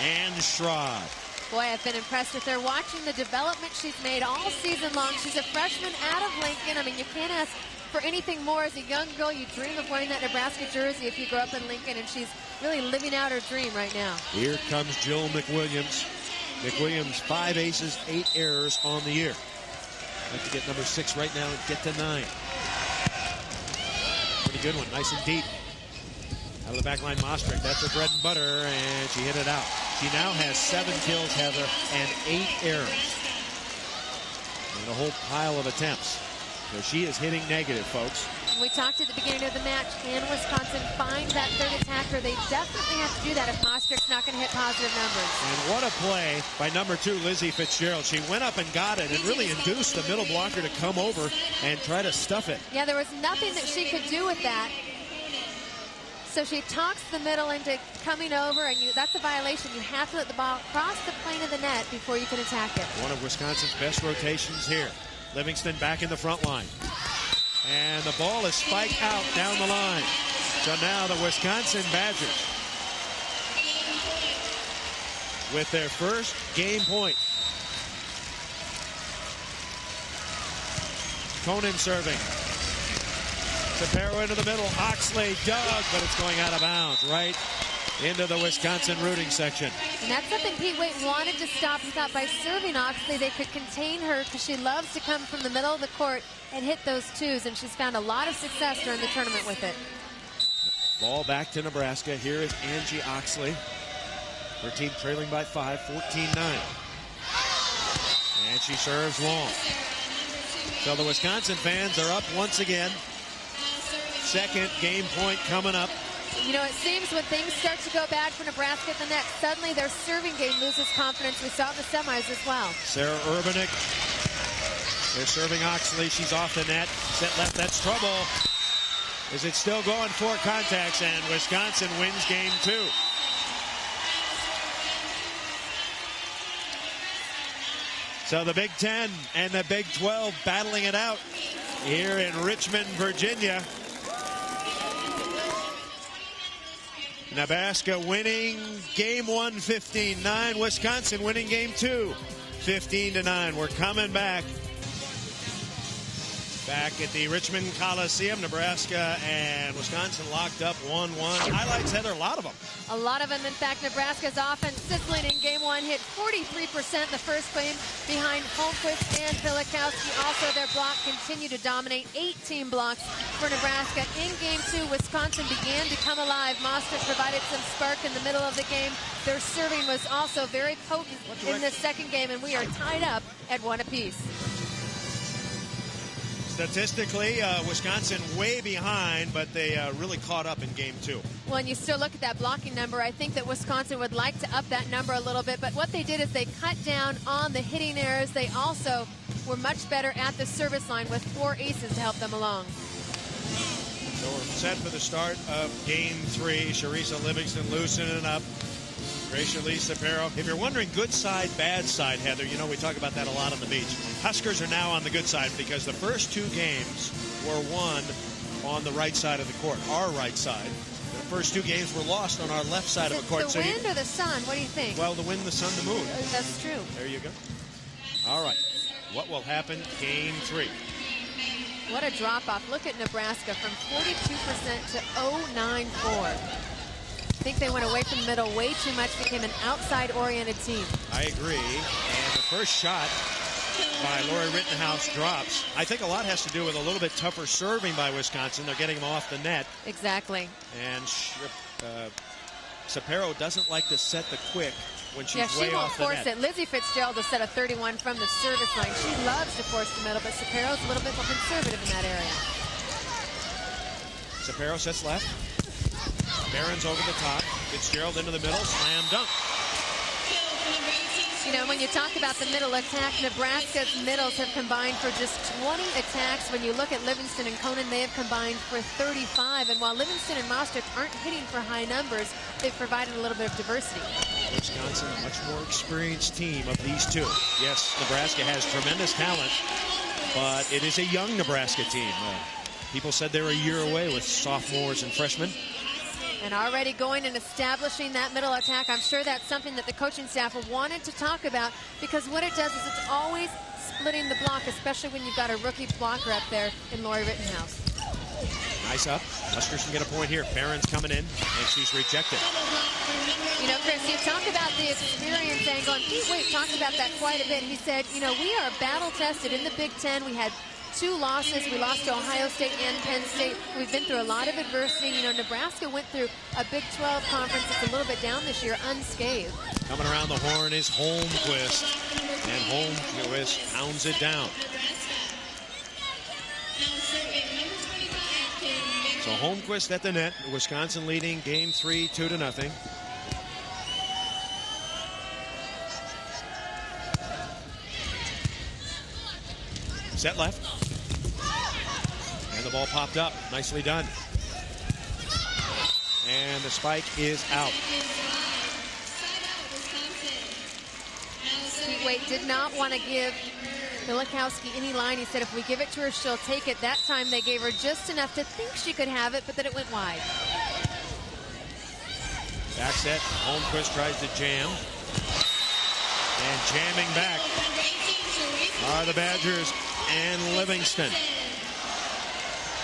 And Schrod. Boy, I've been impressed with her. Watching the development she's made all season long. She's a freshman out of Lincoln. I mean, you can't ask for anything more as a young girl. You dream of wearing that Nebraska jersey if you grow up in Lincoln, and she's really living out her dream right now. Here comes Jill McWilliams. McWilliams, 5 aces, 8 errors on the year. Have to get number 6 right now and get to 9. Pretty good one, nice and deep. Out of the back line, Mostrick. That's her bread and butter, and she hit it out. She now has 7 kills, Heather, and 8 errors. And a whole pile of attempts. So she is hitting negative, folks. We talked at the beginning of the match, can Wisconsin find that third attacker? They definitely have to do that if Mostrick's not going to hit positive numbers. And what a play by number 2, Lizzie Fitzgerald. She went up and got it and really induced the middle blocker to come over and try to stuff it. Yeah, there was nothing that she could do with that. So she talks the middle into coming over, and that's a violation. You have to let the ball cross the plane of the net before you can attack it. One of Wisconsin's best rotations here. Livingston back in the front line. And the ball is spiked out down the line. So now the Wisconsin Badgers with their first game point. Conan serving. Sapero into the middle. Oxley dug, but it's going out of bounds right into the Wisconsin rooting section. And that's something Pete Waite wanted to stop. He thought by serving Oxley they could contain her because she loves to come from the middle of the court and hit those 2s, and she's found a lot of success during the tournament with it. Ball back to Nebraska. Here is Angie Oxley. Her team trailing by 5, 14-9. And she serves long. So the Wisconsin fans are up once again. Second game point coming up. You know, it seems when things start to go bad for Nebraska at the net, suddenly their serving game loses confidence. We saw it in the semis as well. Sarah Urbanek. They're serving Oxley. She's off the net. Set left. That's trouble. Is it still going? 4 contacts, and Wisconsin wins game 2. So the Big Ten and the Big 12 battling it out here in Richmond, Virginia. Nebraska winning game 1, 15-9. Wisconsin winning game 2, 15-9. We're coming back at the Richmond Coliseum. Nebraska and Wisconsin locked up 1-1. Highlights, Heather, a lot of them. A lot of them. In fact, Nebraska's offense sizzling in game 1, hit 43% the first game behind Holmquist and Pelikowski. Also, their block continued to dominate. 18 blocks for Nebraska. In game 2, Wisconsin began to come alive. Mostrick provided some spark in the middle of the game. Their serving was also very potent in the second game, and we are tied up at 1 apiece. Statistically, Wisconsin way behind, but they really caught up in game 2. Well, and you still look at that blocking number. I think that Wisconsin would like to up that number a little bit, but what they did is they cut down on the hitting errors. They also were much better at the service line with 4 aces to help them along. So we're set for the start of game 3. Charissa Livingston loosening up. Gracia Lee Sapero. If you're wondering good side, bad side, Heather, you know we talk about that a lot on the beach. Huskers are now on the good side because the first 2 games were won on the right side of the court, our right side. The first 2 games were lost on our left side of the court. The wind or the sun? What do you think? Well, the wind, the sun, the moon. That's true. There you go. All right. What will happen game 3? What a drop-off. Look at Nebraska from 42% to 0.94. I think they went away from the middle way too much, became an outside-oriented team. I agree. And the first shot by Lori Rittenhouse drops. I think a lot has to do with a little bit tougher serving by Wisconsin. They're getting them off the net. Exactly. And Sapero doesn't like to set the quick when she's way off the net. She won't force it. Lizzie Fitzgerald has set a 31 from the service line. She loves to force the middle, but Sapero's a little bit more conservative in that area. Sapero sets left. Barron's over the top. Fitzgerald into the middle. Slam dunk. You know, when you talk about the middle attack, Nebraska's middles have combined for just 20 attacks. When you look at Livingston and Conan, they have combined for 35. And while Livingston and Mostrick aren't hitting for high numbers, they've provided a little bit of diversity. Wisconsin, a much more experienced team of these two. Yes, Nebraska has tremendous talent, but it is a young Nebraska team. People said they were a year away with sophomores and freshmen. And already going and establishing that middle attack. I'm sure that's something that the coaching staff wanted to talk about, because what it does is it's always splitting the block, especially when you've got a rookie blocker up there in Lori Rittenhouse. Nice up. Huskers can get a point here. Barron's coming in, and she's rejected. You know, Chris, you talk about the experience angle, and Pete Waite talked about that quite a bit. He said, you know, we are battle-tested in the Big Ten. We had 2 losses. We lost to Ohio State and Penn State. We've been through a lot of adversity. You know, Nebraska went through a Big 12 conference that's a little bit down this year, unscathed. Coming around the horn is Holmquist, and Holmquist pounds it down. So Holmquist at the net. Wisconsin leading game 3, 2-0. Set left. And the ball popped up. Nicely done. And the spike is out. Pete Waite did not want to give Milikowski any line. He said if we give it to her, she'll take it. That time they gave her just enough to think she could have it, but then it went wide. Back set. Holmquist tries to jam. And jamming back are the Badgers and Livingston.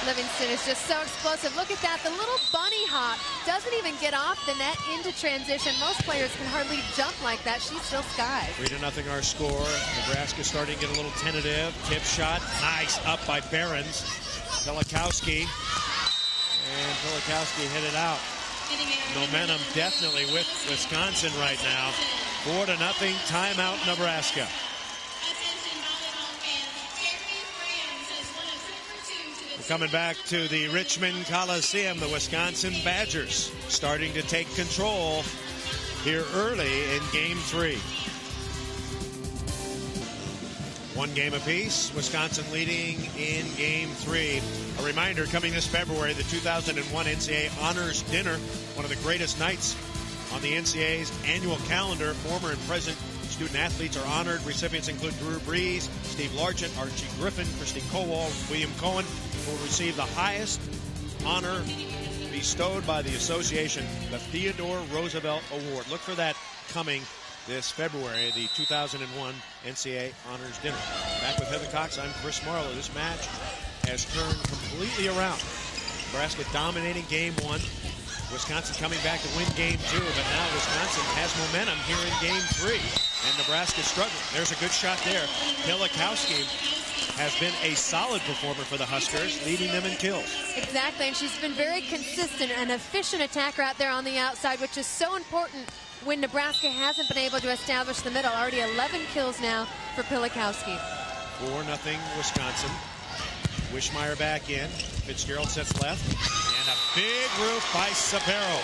Livingston is just so explosive. Look at that. The little bunny hop doesn't even get off the net into transition. Most players can hardly jump like that. She's still skies. 3-0 our score. Nebraska starting to get a little tentative. Tip shot. Nice. Up by Barron's. Milikowski. And Milikowski hit it out. Momentum definitely with Wisconsin right now. 4-0. Timeout, Nebraska. Coming back to the Richmond Coliseum, the Wisconsin Badgers starting to take control here early in game 3. 1 game apiece, Wisconsin leading in game 3. A reminder, coming this February, the 2001 NCAA Honors Dinner, one of the greatest nights on the NCAA's annual calendar. Former and present student athletes are honored. Recipients include Drew Brees, Steve Largent, Archie Griffin, Christine Kowal, William Cohen, will receive the highest honor bestowed by the association, the Theodore Roosevelt Award. Look for that coming this February, the 2001 NCAA Honors Dinner. Back with Heather Cox, I'm Chris Marlowe. This match has turned completely around. Nebraska dominating game 1. Wisconsin coming back to win game 2, but now Wisconsin has momentum here in game 3. And Nebraska struggling. There's a good shot there. Milikowski has been a solid performer for the Huskers, leading them in kills. Exactly, and she's been very consistent, an efficient attacker out there on the outside, which is so important when Nebraska hasn't been able to establish the middle. Already 11 kills now for Milikowski. 4-0 Wisconsin. Wishmeyer back in. Fitzgerald sets left. And a big roof by Sapero.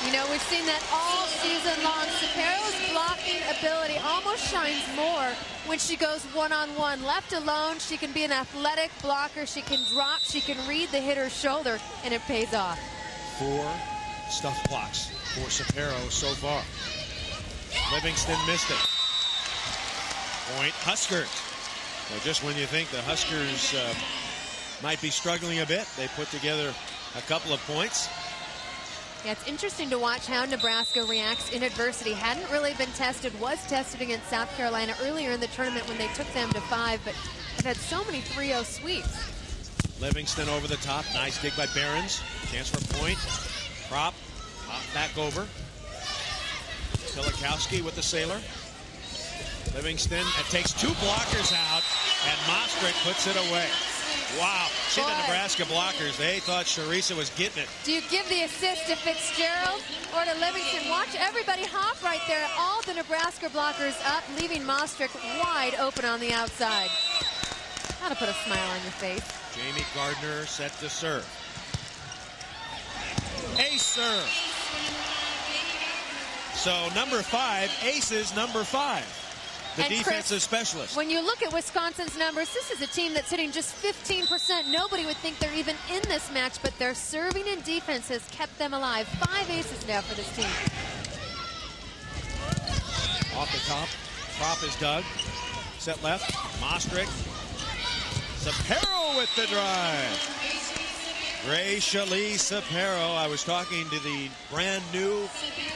You know, we've seen that all season long. Sapero's blocking ability almost shines more when she goes one-on-one. Left alone, she can be an athletic blocker. She can drop. She can read the hitter's shoulder, and it pays off. 4 stuff blocks for Sapero so far. Livingston missed it. Point Huskers. So just when you think the Huskers might be struggling a bit, they put together a couple of points. Yeah, it's interesting to watch how Nebraska reacts in adversity. Hadn't really been tested, was tested against South Carolina earlier in the tournament when they took them to 5, but have had so many 3-0 sweeps. Livingston over the top. Nice dig by Behrens. Chance for point. Prop. Pop back over. Pilikowski with the sailor. Livingston, it takes 2 blockers out, and Mostrick puts it away. Wow. See the Nebraska blockers. They thought Charissa was getting it. Do you give the assist to Fitzgerald or to Livingston? Watch everybody hop right there. All the Nebraska blockers up, leaving Mostrick wide open on the outside. How to put a smile on your face. Jamie Gardner set to serve. Ace serve. So number 5, aces number 5. The and defensive Chris, specialist. When you look at Wisconsin's numbers, this is a team that's hitting just 15%. Nobody would think they're even in this match, but their serving and defense has kept them alive. 5 aces now for this team. Off the top, Prop is dug. Set left, Mostrick. Sapero with the drive. Gracia Lee Sapero. I was talking to the brand new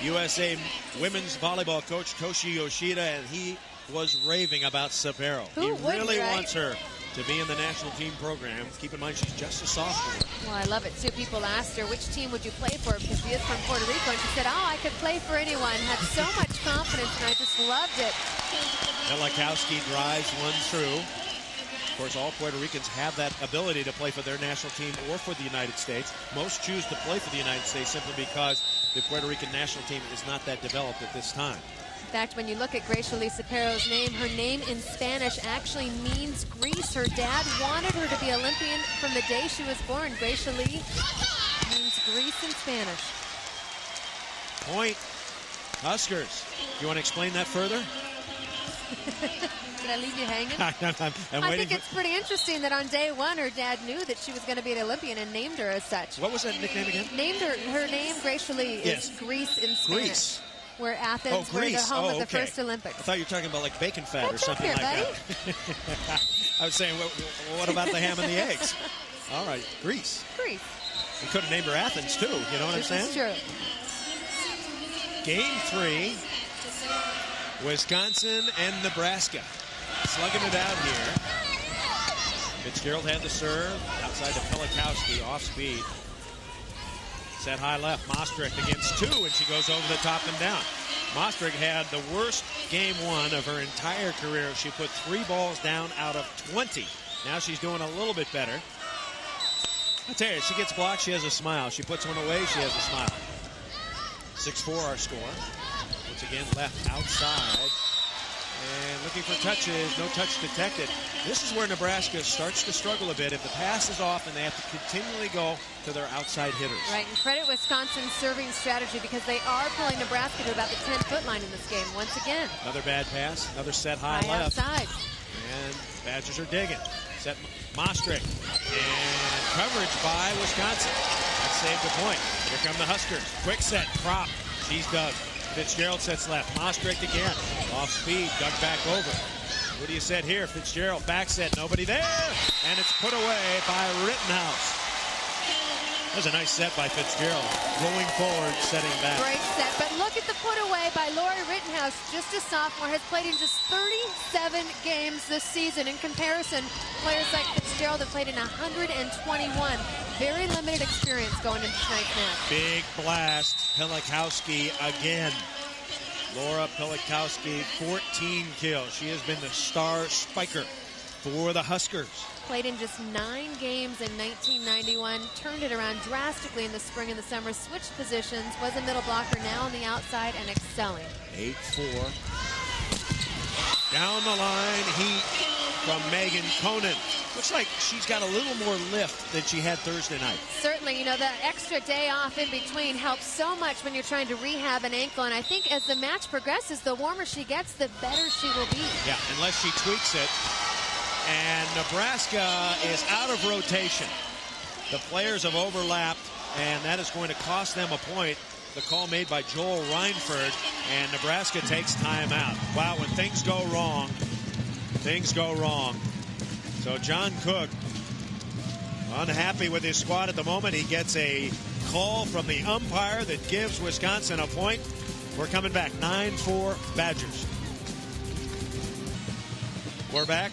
USA women's volleyball coach, Toshi Yoshida, and he was raving about Sapero. He really wants her to be in the national team program. Keep in mind, she's just a sophomore. Well, I love it, too. People asked her, which team would you play for? Because she is from Puerto Rico. And she said, oh, I could play for anyone. Had so much confidence, and I just loved it. Pilikowski drives one through. Of course, all Puerto Ricans have that ability to play for their national team or for the United States. Most choose to play for the United States simply because the Puerto Rican national team is not that developed at this time. In fact, when you look at Gracia Lee Sapero's name, her name in Spanish actually means Greece. Her dad wanted her to be Olympian from the day she was born. Gracia Lee means Greece in Spanish. Point, Huskers. You want to explain that further? Did I leave you hanging? I think it's pretty interesting that on day 1, her dad knew that she was going to be an Olympian and named her as such. What was that nickname again? Named her name, Gracia Lee, is Greece in Spanish. Greece. Where Athens were the home of the first Olympics. I thought you were talking about like bacon fat or something like that. I was saying, what about the ham and the eggs? All right, Greece. Greece. We could have named her Athens too. You know what I'm saying? This is true. Game 3, Wisconsin and Nebraska. Slugging it out here. Fitzgerald had the serve. Outside to Pilikowski, off speed. Set high left. Mostrick against 2, and she goes over the top and down. Mostrick had the worst game 1 of her entire career. She put 3 balls down out of 20. Now she's doing a little bit better. I tell you, she gets blocked, she has a smile. She puts one away, she has a smile. 6-4 our score. Once again, left outside. And looking for touches, no touch detected. This is where Nebraska starts to struggle a bit. If the pass is off, and they have to continually go to their outside hitters. Right, and credit Wisconsin's serving strategy because they are pulling Nebraska to about the 10-foot line in this game once again. Another bad pass, another set high left. Outside. And Badgers are digging. Set Mostrick. And coverage by Wisconsin. That saved the point. Here come the Huskers. Quick set, Prop. She's dug. Fitzgerald sets left. Mostrick again. Off speed, dug back over. What do you set here? Fitzgerald back set, nobody there. And it's put away by Rittenhouse. That was a nice set by Fitzgerald. Going forward, setting back. Great set. But look at the put away by Lori Rittenhouse. Just a sophomore, has played in just 37 games this season. In comparison, players like Fitzgerald have played in 121. Very limited experience going into tonight's match. Big blast. Pilikowski again. Laura Pilikowski, 14 kills. She has been the star spiker for the Huskers. Played in just 9 games in 1991. Turned it around drastically in the spring and the summer. Switched positions. Was a middle blocker. Now on the outside and excelling. 8-4. Down the line, heat from Megan Conan. Looks like she's got a little more lift than she had Thursday night. Certainly, you know, that extra day off in between helps so much when you're trying to rehab an ankle. And I think as the match progresses, the warmer she gets, the better she will be. Yeah, unless she tweaks it. And Nebraska is out of rotation. The players have overlapped, and that is going to cost them a point. The call made by Joel Reinford, and Nebraska takes time out. Wow, when things go wrong, things go wrong. So John Cook, unhappy with his squad at the moment. He gets a call from the umpire that gives Wisconsin a point. We're coming back. 9-4 Badgers. We're back.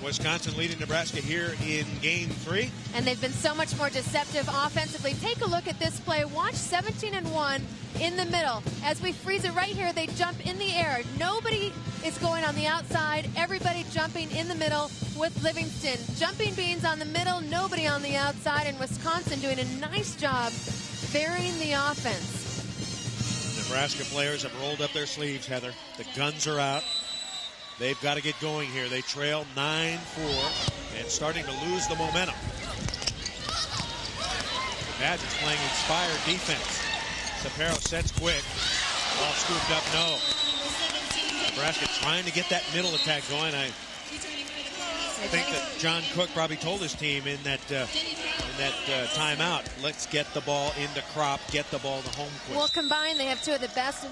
Wisconsin leading Nebraska here in game 3. And they've been so much more deceptive offensively. Take a look at this play. Watch 17-1 in the middle. As we freeze it right here, they jump in the air. Nobody is going on the outside. Everybody jumping in the middle with Livingston. Jumping beans on the middle, nobody on the outside. And Wisconsin doing a nice job varying the offense. Nebraska players have rolled up their sleeves, Heather. The guns are out. They've got to get going here. They trail 9-4 and starting to lose the momentum. The Badgers playing inspired defense. Sapero sets quick. Ball scooped up, no. Nebraska trying to get that middle attack going. I think that John Cook probably told his team in that timeout, let's get the ball into Crop, get the ball to Holmquist. Well, combined, they have two of the best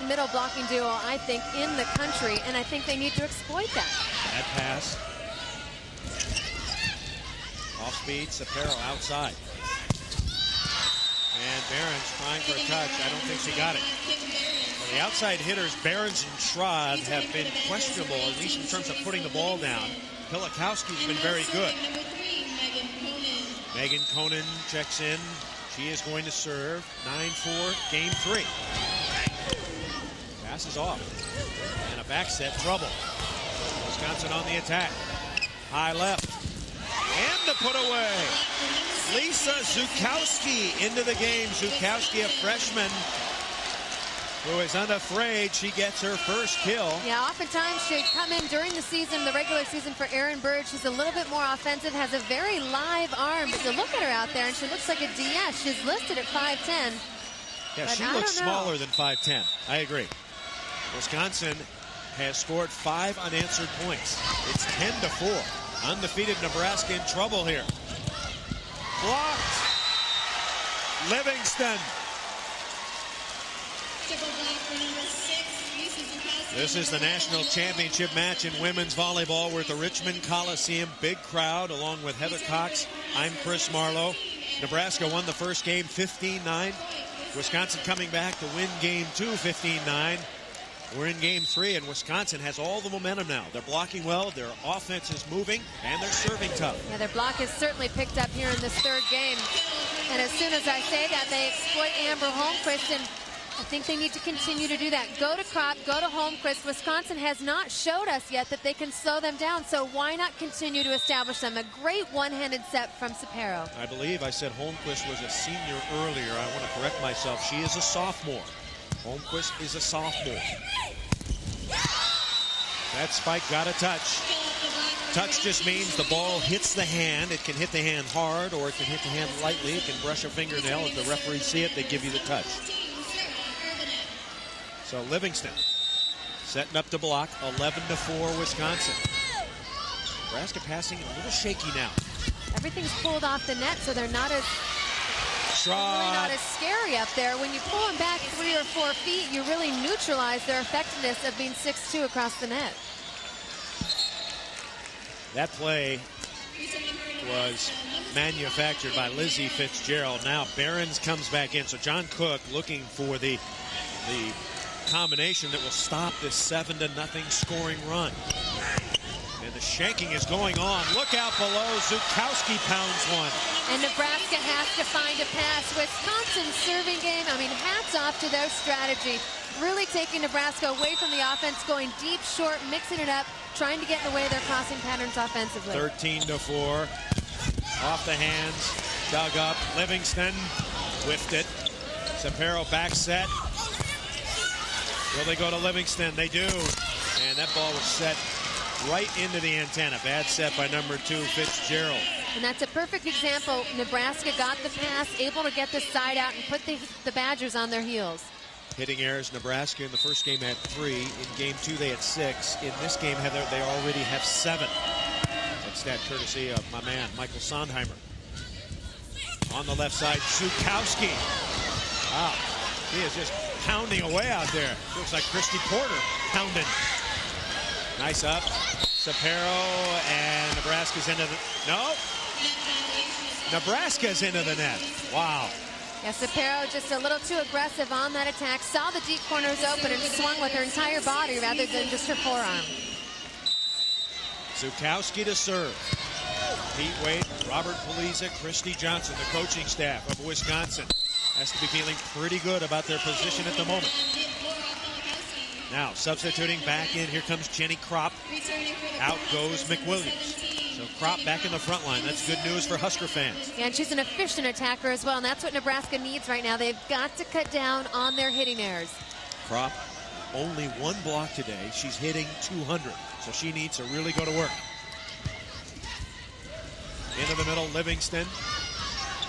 middle blocking duo, I think, in the country, and I think they need to exploit that. That pass. Off speed, Sapero outside. And Behrens trying for a touch. I don't think she got it. Well, the outside hitters, Behrens and Schrod, have been questionable, at least in terms of putting the ball down. Pilikowski's been very good. Megan Conan checks in. She is going to serve. 9-4, game 3. Passes off. And a back set, trouble. Wisconsin on the attack. High left. And the put away. Lisa Zukowski into the game. Zukowski, a freshman who is unafraid. She gets her first kill. Yeah, oftentimes she'd come in during the season, the regular season for Erin Bird. She's a little bit more offensive, has a very live arm. But you look at her out there, and she looks like a DS. She's listed at 5'10". Yeah, she looks smaller than 5'10". I agree. Wisconsin has scored 5 unanswered points. It's 10-4. Undefeated Nebraska in trouble here. Blocked. Livingston. This is the national championship match in women's volleyball. We're at the Richmond Coliseum. Big crowd along with Heather Cox. I'm Chris Marlowe. Nebraska won the first game 15-9. Wisconsin coming back to win game 2 15-9. We're in game 3 and Wisconsin has all the momentum now. They're blocking well, their offense is moving, and they're serving tough. Yeah, their block has certainly picked up here in this third game. And as soon as I say that, they exploit Amber Holmquist, and I think they need to continue to do that. Go to Crop, go to Holmquist. Wisconsin has not showed us yet that they can slow them down, so why not continue to establish them? A great one-handed set from Sapero. I believe I said Holmquist was a senior earlier. I want to correct myself. She is a sophomore. Holmquist is a sophomore. That spike got a touch. Touch just means the ball hits the hand. It can hit the hand hard or it can hit the hand lightly. It can brush a fingernail. If the referees see it, they give you the touch. So Livingston setting up to block. 11-4 Wisconsin. Nebraska passing a little shaky now. Everything's pulled off the net, so they're not as really not as scary up there. When you pull them back 3 or 4 feet, you really neutralize their effectiveness of being 6'2" across the net. That play was manufactured by Lizzie Fitzgerald. Now Behrens comes back in. So John Cook looking for the combination that will stop this 7-0 scoring run. And the shanking is going on. Look out below. Zukowski pounds one. And Nebraska has to find a pass. Wisconsin's serving game, I mean, hats off to their strategy. Really taking Nebraska away from the offense, going deep, short, mixing it up, trying to get in the way of their crossing patterns offensively. 13-4. Off the hands. Dug up. Livingston whiffed it. Sapero back set. Will they go to Livingston? They do. And that ball was set right into the antenna. Bad set by number 2, Fitzgerald. And that's a perfect example. Nebraska got the pass, able to get the side out and put the Badgers on their heels. Hitting errors, Nebraska in the first game had 3. In game 2, they had 6. In this game, Heather, they already have 7. That's that courtesy of my man, Michael Sondheimer. On the left side, Zukowski. Wow, he is just pounding away out there. Looks like Christy Porter pounding. Nice up. Sapero, and Nebraska's into the... No. Nebraska's into the net. Wow. Yeah, Sapero just a little too aggressive on that attack. Saw the deep corners open and swung with her entire body rather than just her forearm. Zukowski to serve. Pete Wade, Robert Poliza, Christy Johnson, the coaching staff of Wisconsin, has to be feeling pretty good about their position at the moment. Now substituting back in, here comes Jenny Kropp. Out goes McWilliams. So Kropp back in the front line. That's good news for Husker fans. Yeah, and she's an efficient attacker as well, and that's what Nebraska needs right now. They've got to cut down on their hitting errors. Kropp, only one block today. She's hitting 200, so she needs to really go to work. Into the middle, Livingston.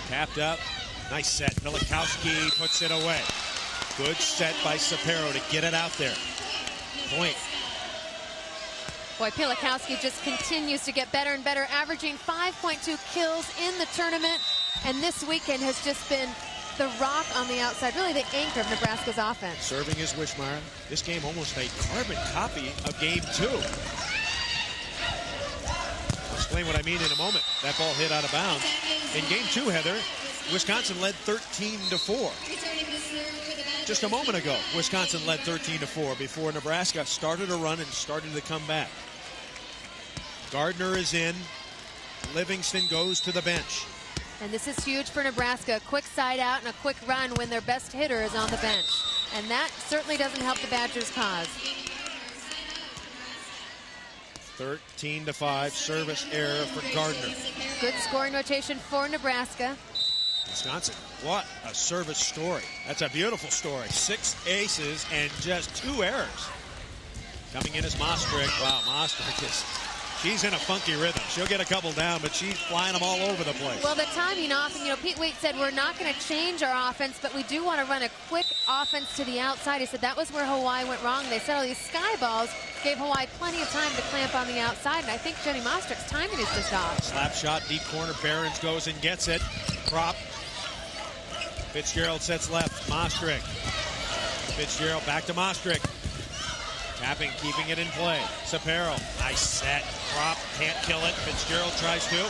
Tapped up. Nice set. Milikowski puts it away. Good set by Sapero to get it out there. Point. Boy, Pilikowski just continues to get better and better, averaging 5.2 kills in the tournament. And this weekend has just been the rock on the outside, really the anchor of Nebraska's offense. Serving is Wishmeyer. This game almost a carbon copy of game 2. I'll explain what I mean in a moment. That ball hit out of bounds. In game 2, Heather, Wisconsin led 13-4. Just a moment ago, Wisconsin led 13-4 before Nebraska started a run and started to come back. Gardner is in. Livingston goes to the bench. And this is huge for Nebraska. A quick side out and a quick run when their best hitter is on the bench. And that certainly doesn't help the Badgers' cause. 13-5, service error for Gardner. Good scoring rotation for Nebraska. Wisconsin, what a service story. That's a beautiful story. 6 aces and just 2 errors. Coming in is Mostrick. Wow, Mostrick is, she's in a funky rhythm. She'll get a couple down, but she's flying them all over the place. Well, the timing off, and Pete Wade said we're not going to change our offense, but we do want to run a quick offense to the outside. He said that was where Hawaii went wrong. They said all these sky balls gave Hawaii plenty of time to clamp on the outside, and I think Jenny Mostrick's timing is just off. Slap shot, deep corner. Behrens goes and gets it. Kropp. Fitzgerald sets left. Mostrick. Fitzgerald back to Mostrick. Tapping, keeping it in play. Sapero. Nice set. Kropp can't kill it. Fitzgerald tries to.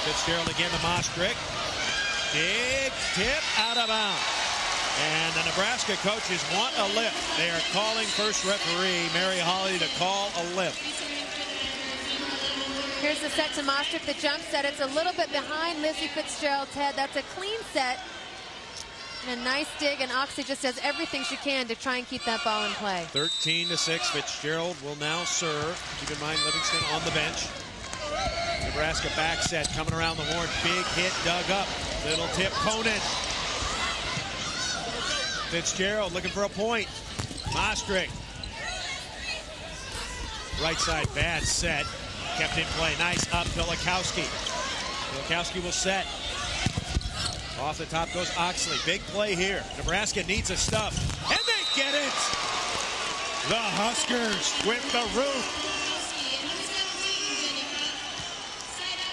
Fitzgerald again to Mostrick. Big tip out of bounds. And the Nebraska coaches want a lift. They are calling first referee Mary Holly to call a lift. Here's the set to Mostrick. The jump set. It's a little bit behind Lizzie Fitzgerald's head. That's a clean set. And a nice dig, and Oxley just does everything she can to try and keep that ball in play. 13-6. Fitzgerald will now serve. Keep in mind Livingston on the bench. Nebraska back set coming around the horn. Big hit dug up. Little tip Conan. Fitzgerald looking for a point. Mostrick. Right side, bad set. Kept in play. Nice up, Pilikowski. Pilikowski will set. Off the top goes Oxley. Big play here. Nebraska needs a stuff. And they get it! The Huskers with the roof.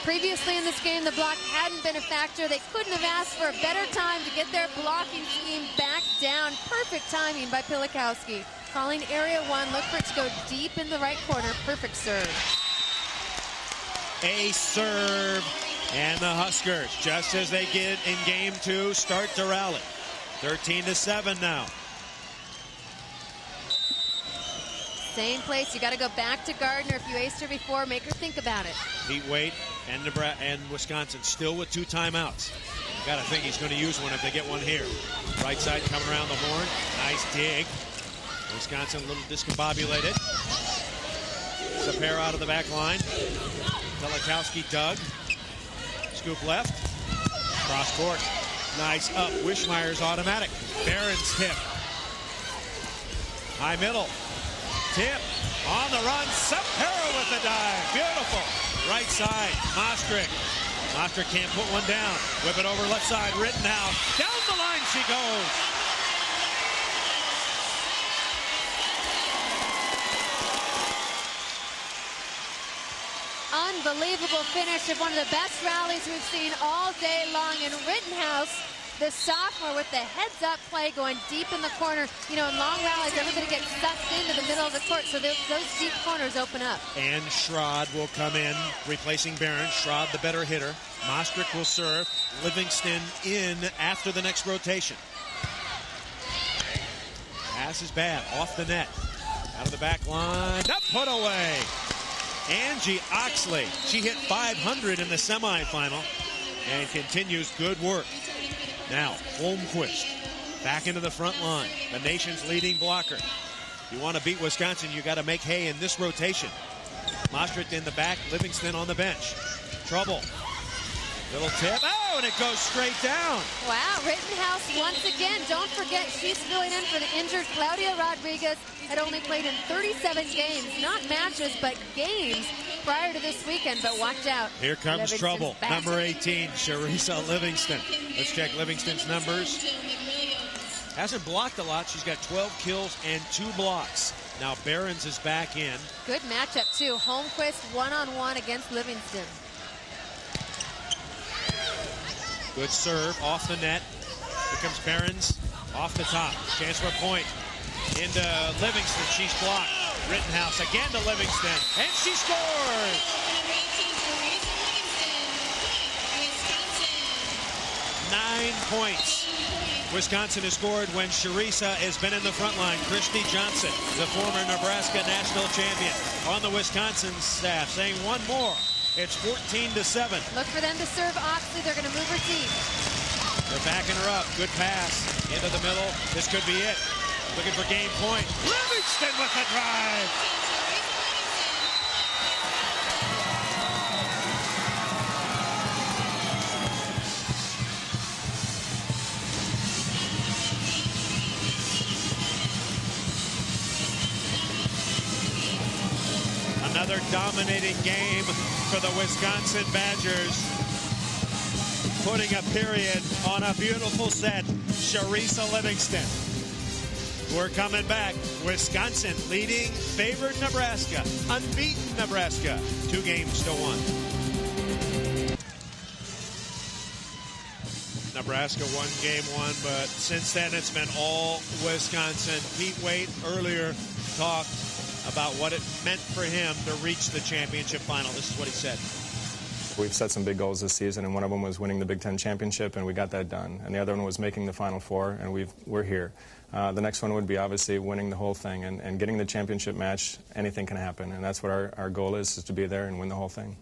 Previously in this game, the block hadn't been a factor. They couldn't have asked for a better time to get their blocking scheme back down. Perfect timing by Pilikowski. Calling area 1. Look for it to go deep in the right corner. Perfect serve. A serve. And the Huskers, just as they did in game 2, start to rally. 13-7 now. Same place. You got to go back to Gardner. If you aced her before, make her think about it. Pete Wade and Nebraska and Wisconsin still with 2 timeouts. Got to think he's going to use one if they get one here. Right side coming around the horn. Nice dig. Wisconsin a little discombobulated. Sapero out of the back line. Pilikowski dug. Scoop left. Cross court. Nice up. Wishmeyer's automatic. Behrens tip. High middle. Tip. On the run. Sapero with the dive. Beautiful. Right side. Mostrick. Mostrick can't put one down. Whip it over left side. Rittenhouse. Down the line she goes. Unbelievable finish of one of the best rallies we've seen all day long. And Rittenhouse, the sophomore with the heads-up play going deep in the corner. You know, in long rallies, everybody gets sucked into the middle of the court, so those deep corners open up. And Schrod will come in, replacing Barron. Schrod, the better hitter. Mostrick will serve. Livingston in after the next rotation. Pass is bad, off the net. Out of the back line, up, put away. Angie Oxley, she hit 500 in the semifinal and continues good work. Now, Holmquist back into the front line, the nation's leading blocker. If you want to beat Wisconsin, you got to make hay in this rotation. Mostrick in the back, Livingston on the bench. Trouble. Little tip. Oh, and it goes straight down. Wow, Rittenhouse once again. Don't forget, she's filling in for the injured Claudia Rodriguez. Had only played in 37 games, not matches, but games prior to this weekend. But watch out. Here comes Livingston's trouble. back. Number 18, Charissa Livingston. Let's check Livingston's numbers. Hasn't blocked a lot. She's got 12 kills and 2 blocks. Now Behrens is back in. Good matchup, too. Holmquist one-on-one against Livingston. Good serve off the net. Here comes Behrens off the top. Chance for a point. Into Livingston. She's blocked. Rittenhouse again to Livingston. And she scores! 9 points. Wisconsin has scored when Charissa has been in the front line. Christy Johnson, the former Nebraska national champion, on the Wisconsin staff, saying one more. It's 14-7. Look for them to serve Oxley. They're going to move her deep. They're backing her up. Good pass into the middle. This could be it. Looking for game point. Livingston with the drive. Another dominating game for the Wisconsin Badgers. Putting a period on a beautiful set. Charissa Livingston. We're coming back. Wisconsin leading favored Nebraska. Unbeaten Nebraska. 2-1. Nebraska won game 1, but since then it's been all Wisconsin. Pete Waite earlier talked about what it meant for him to reach the championship final. This is what he said. We've set some big goals this season, and one of them was winning the Big Ten championship, and we got that done. And the other one was making the Final Four, and we're here. The next one would be obviously winning the whole thing, and getting the championship match. Anything can happen, and that's what our goal is to be there and win the whole thing.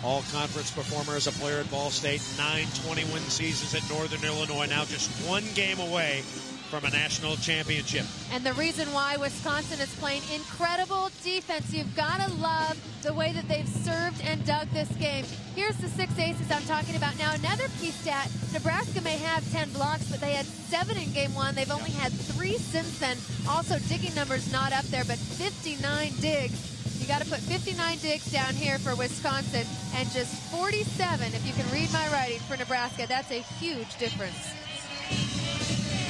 All-conference performer as a player at Ball State. 9 20-win seasons at Northern Illinois. Now just 1 game away from a national championship. And the reason why Wisconsin is playing incredible defense. You've got to love the way that they've served and dug this game. Here's the 6 aces I'm talking about now. Another key stat, Nebraska may have 10 blocks, but they had 7 in game 1. They've only had 3 since then. Also, digging numbers not up there, but 59 digs. You got to put 59 digs down here for Wisconsin and just 47, if you can read my writing, for Nebraska. That's a huge difference.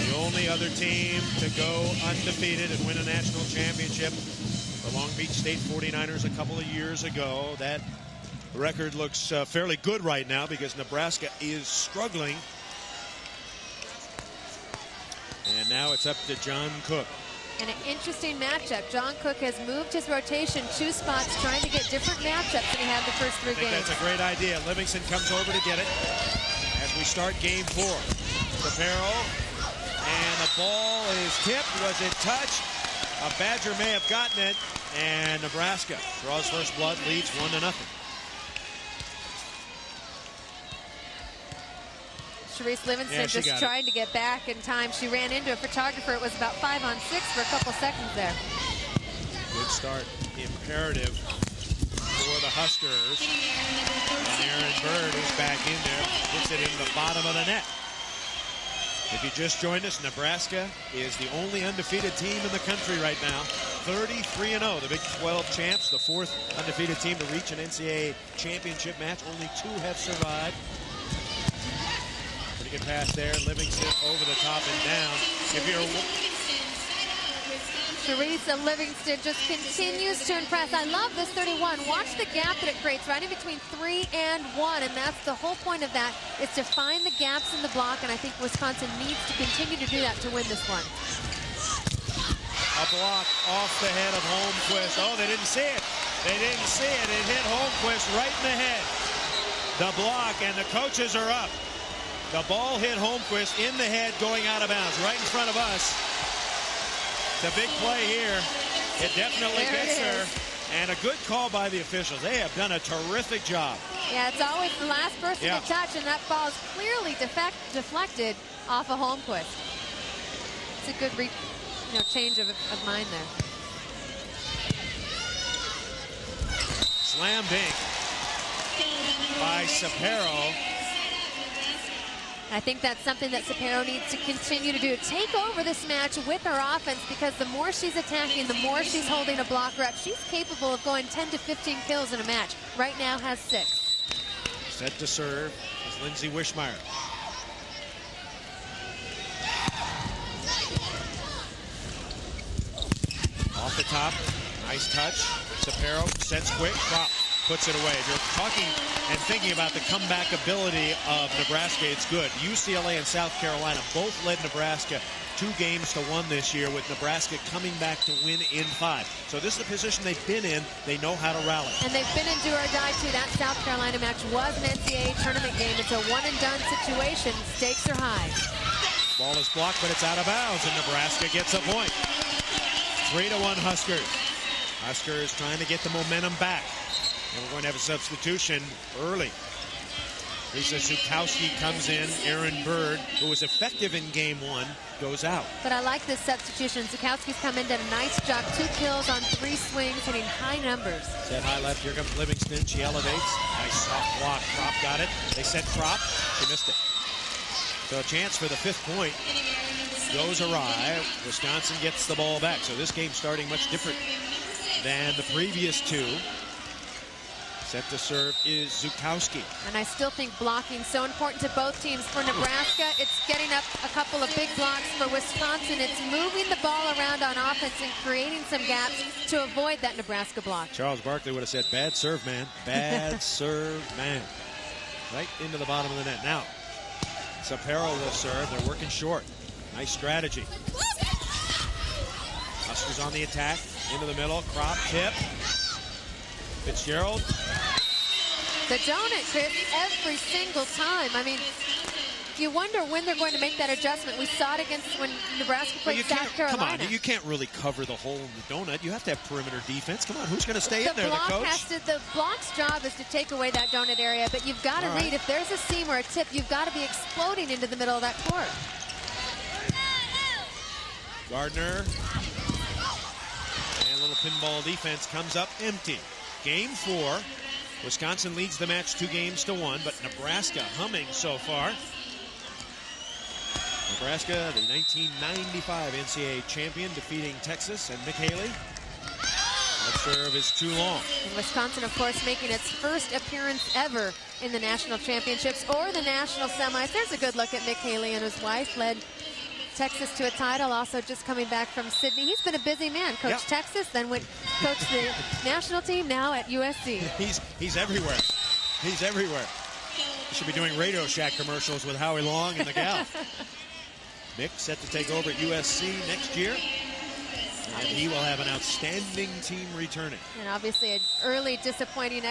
The only other team to go undefeated and win a national championship, the Long Beach State 49ers a couple of years ago. That record looks fairly good right now because Nebraska is struggling. And now it's up to John Cook. And an interesting matchup. John Cook has moved his rotation 2 spots, trying to get different matchups than he had the first 3 games. That's a great idea. Livingston comes over to get it as we start game 4. Shapiro, and the ball is tipped. Was it touched? A Badger may have gotten it, and Nebraska draws first blood, leads 1-0. Charisse Livingston just trying to get back in time. She ran into a photographer. It was about 5-on-6 for a couple seconds there. Good start. Imperative for the Huskers. And Aaron Bird is back in there. Puts it in the bottom of the net. If you just joined us, Nebraska is the only undefeated team in the country right now. 33-0. The Big 12 champs, the 4th undefeated team to reach an NCAA championship match. Only 2 have survived. Pretty good pass there. Livingston over the top and down. If you're Teresa Livingston just continues to impress. I love this 31. Watch the gap that it creates right in between 3 and 1, and that's the whole point of that, is to find the gaps in the block, and I think Wisconsin needs to continue to do that to win this one. A block off the head of Holmquist. Oh, they didn't see it. They didn't see it. It hit Holmquist right in the head. The block, and the coaches are up. The ball hit Holmquist in the head going out of bounds right in front of us. The big play here. It definitely gets her. And a good call by the officials. They have done a terrific job. Yeah, it's always the last person to touch, and that ball is clearly deflected off of Holmquist. It's a good change of mind there. Slam dink by Sapero. I think that's something that Sapero needs to continue to do. Take over this match with her offense, because the more she's attacking, the more she's holding a block rep. She's capable of going 10 to 15 kills in a match. Right now has 6. Set to serve is Lindsay Wishmeyer. Off the top, nice touch. Sapero sets quick, drop, puts it away. If you're talking and thinking about the comeback ability of Nebraska, it's good. UCLA and South Carolina both led Nebraska 2-1 this year, with Nebraska coming back to win in 5. So this is the position they've been in. They know how to rally. And they've been in do or die too. That South Carolina match was an NCAA tournament game. It's a one-and-done situation. Stakes are high. Ball is blocked, but it's out of bounds, and Nebraska gets a point. 3-1 Huskers. Huskers trying to get the momentum back. And we're going to have a substitution early. Lisa Zukowski comes in. Aaron Bird, who was effective in game 1, goes out. But I like this substitution. Zukowski's come in, done a nice job. 2 kills on 3 swings, hitting high numbers. Set high left. Here comes Livingston. She elevates. Nice soft block. Trop got it. They set Trop. She missed it. So a chance for the 5th point goes awry. Wisconsin gets the ball back. So this game's starting much different than the previous 2. Set to serve is Zukowski. And I still think blocking is so important to both teams. For Nebraska, it's getting up a couple of big blocks. For Wisconsin, it's moving the ball around on offense and creating some gaps to avoid that Nebraska block. Charles Barkley would have said, bad serve, man. Bad serve, man. Right into the bottom of the net. Now, Sapero will serve. They're working short. Nice strategy. Huskers on the attack. Into the middle. Crop, tip. Fitzgerald. The donut, Chris, every single time. I mean, you wonder when they're going to make that adjustment. We saw it against when Nebraska played South Carolina. Come on, you can't really cover the hole in the donut. You have to have perimeter defense. Come on, who's going to stay in there? The coach? The block's job is to take away that donut area, but you've got to read. If there's a seam or a tip, you've got to be exploding into the middle of that court. Gardner. And a little pinball defense comes up empty. Game 4. Wisconsin leads the match 2-1, but Nebraska humming so far. Nebraska, the 1995 NCAA champion, defeating Texas, and Mick Haley. That serve is too long. And Wisconsin, of course, making its first appearance ever in the national championships or the national semis. There's a good look at Mick Haley and his wife. Led Texas to a title, also just coming back from Sydney. He's been a busy man. Coached Texas, then went coach the national team, now at USC. He's everywhere. He's everywhere. He should be doing Radio Shack commercials with Howie Long and the gal. Mick set to take over at USC next year. And he will have an outstanding team returning. And obviously an early disappointing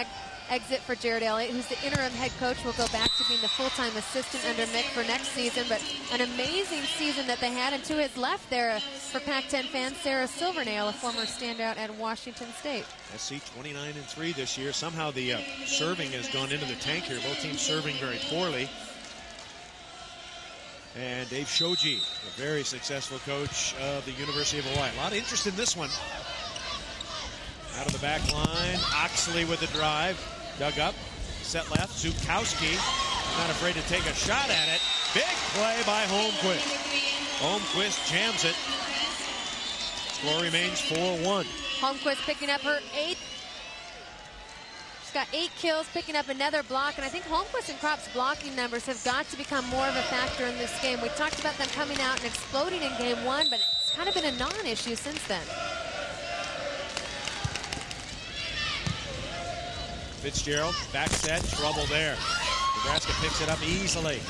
exit for Jared Elliott, who's the interim head coach, will go back to being the full-time assistant under Mick for next season. But an amazing season that they had. And to his left there, for Pac-10 fans, Sarah Silvernail, a former standout at Washington State. SC 29-3 this year. Somehow the serving has gone into the tank here. Both teams serving very poorly. And Dave Shoji, a very successful coach of the University of Hawaii. A lot of interest in this one. Out of the back line, Oxley with the drive. Dug up, set left, Zukowski. Not afraid to take a shot at it. Big play by Holmquist. Holmquist jams it. Score remains 4-1. Holmquist picking up her 8th. She's got 8 kills, picking up another block, and I think Holmquist and Kropp's blocking numbers have got to become more of a factor in this game. We talked about them coming out and exploding in game 1, but it's kind of been a non-issue since then. Fitzgerald, back set, trouble there. Nebraska picks it up easily.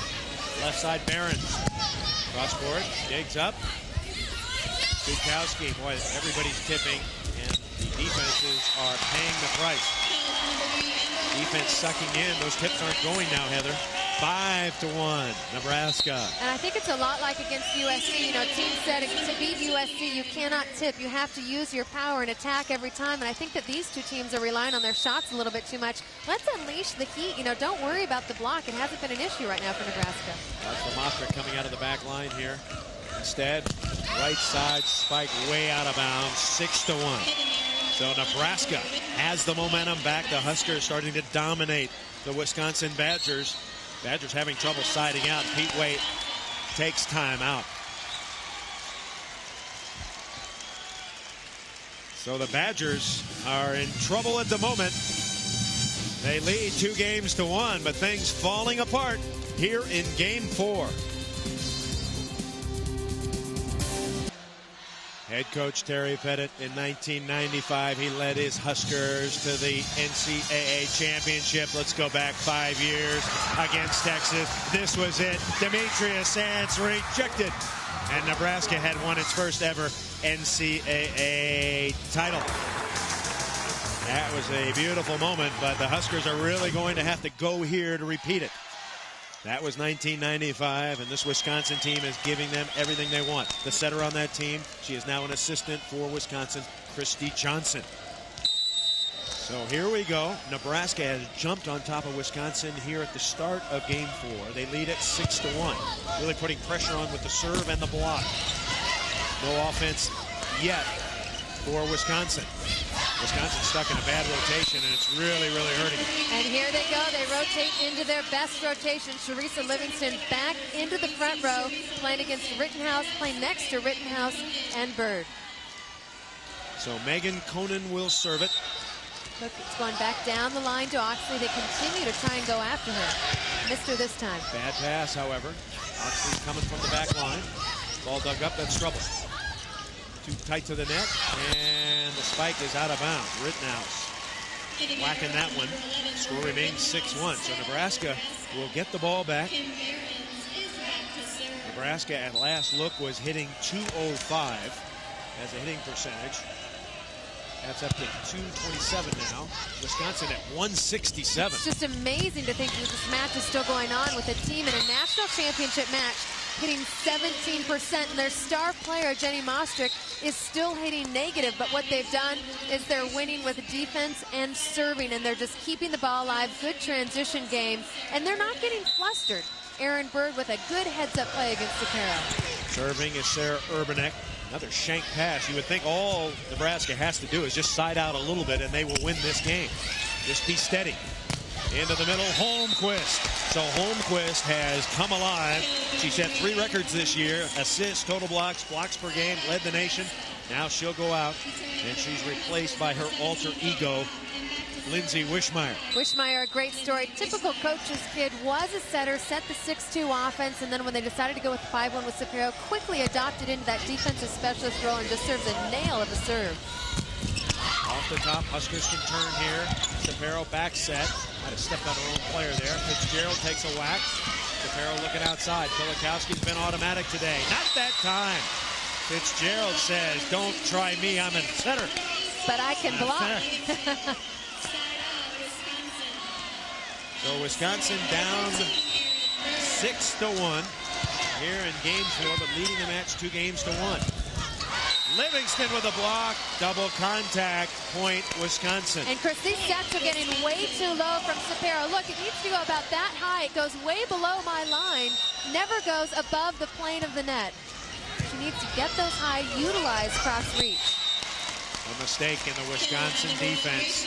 Left side, Behrens. Cross court, digs up. Bukowski, boy, everybody's tipping, and the defenses are paying the price. Defense sucking in. Those tips aren't going now, Heather. 5-1, Nebraska. And I think it's a lot like against USC. You know, team said to beat USC, you cannot tip. You have to use your power and attack every time. And I think that these two teams are relying on their shots a little bit too much. Let's unleash the heat. You know, don't worry about the block. It hasn't been an issue right now for Nebraska. That's Lamatra coming out of the back line here. Instead, right side spike way out of bounds, 6-1. So Nebraska has the momentum back. The Huskers starting to dominate the Wisconsin Badgers. Badgers having trouble siding out. Pete Waite takes time out. So the Badgers are in trouble at the moment. They lead 2-1, but things falling apart here in Game 4. Head coach Terry Pettit in 1995, he led his Huskers to the NCAA championship. Let's go back 5 years against Texas. This was it. Demetrius Sands rejected. And Nebraska had won its first ever NCAA title. That was a beautiful moment, but the Huskers are really going to have to go here to repeat it. That was 1995, and this Wisconsin team is giving them everything they want. The setter on that team, she is now an assistant for Wisconsin, Christy Johnson. So here we go. Nebraska has jumped on top of Wisconsin here at the start of Game 4. They lead at 6-1. Really putting pressure on with the serve and the block. No offense yet for Wisconsin. Wisconsin's stuck in a bad rotation, and it's really, really hurting them. And here they go. They rotate into their best rotation. Sharissa Livingston back into the front row, playing against Rittenhouse, playing next to Rittenhouse and Bird. So Megan Conan will serve it. Look, it's going back down the line to Oxley. They continue to try and go after her. Missed her this time. Bad pass, however. Oxley coming from the back line. Ball dug up, that's trouble. Too tight to the net, and the spike is out of bounds. Rittenhouse whacking that one. Score remains 6-1. So Nebraska will get the ball back. Nebraska at last look was hitting .205 as a hitting percentage. That's up to .227 now. Wisconsin at .167. It's just amazing to think that this match is still going on with a team in a national championship match hitting 17%, and their star player, Jenny Mostrick, is still hitting negative, but what they've done is they're winning with defense and serving, and they're just keeping the ball alive. Good transition game, and they're not getting flustered. Aaron Bird with a good heads-up play against Shapiro. Serving is Sarah Urbanek. Another shank pass. You would think all Nebraska has to do is just side out a little bit, and they will win this game. Just be steady. Into the middle, Holmquist. So Holmquist has come alive. She set 3 records this year. Assists, total blocks, blocks per game, led the nation. Now she'll go out, and she's replaced by her alter ego, Lindsay Wishmeyer. Wishmeyer, a great story. Typical coach's kid, was a setter, set the 6-2 offense, and then when they decided to go with 5-1 with Shapiro, quickly adopted into that defensive specialist role and just serves a nail of a serve. Off the top, Huskers can turn here. Shapiro back set. Might have stepped on her own player there. Fitzgerald takes a whack. Shapiro looking outside. Filikowski's been automatic today. Not that time. Fitzgerald says, don't try me, I'm a setter. But I can block. So Wisconsin down 6-1 here in Game 4, but leading the match 2-1. Livingston with a block, double contact, point Wisconsin. And Chris, these sets are getting way too low from Shapiro. Look, it needs to go about that high. It goes way below my line, never goes above the plane of the net. She needs to get those high, utilize cross reach. A mistake in the Wisconsin defense.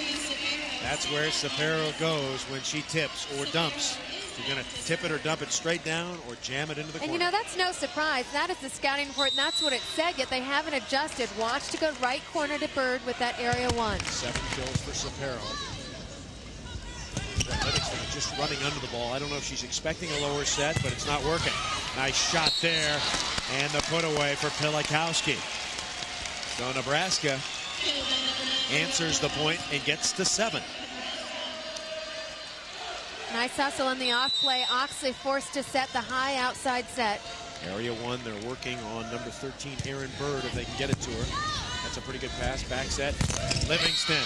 That's where Shapiro goes when she tips or dumps. She's going to tip it or dump it straight down or jam it into the corner. And you know, that's no surprise. That is the scouting report, and that's what it said, yet they haven't adjusted. Watch to go right corner to Bird with that area 1. 7 kills for Shapiro. Livingston just running under the ball. I don't know if she's expecting a lower set, but it's not working. Nice shot there. And the put away for Pilikowski. So Nebraska answers the point and gets to 7. Nice hustle in the off play. Oxley forced to set the high outside set. Area 1, they're working on number 13, Aaron Bird, if they can get it to her. That's a pretty good pass. Back set. Livingston.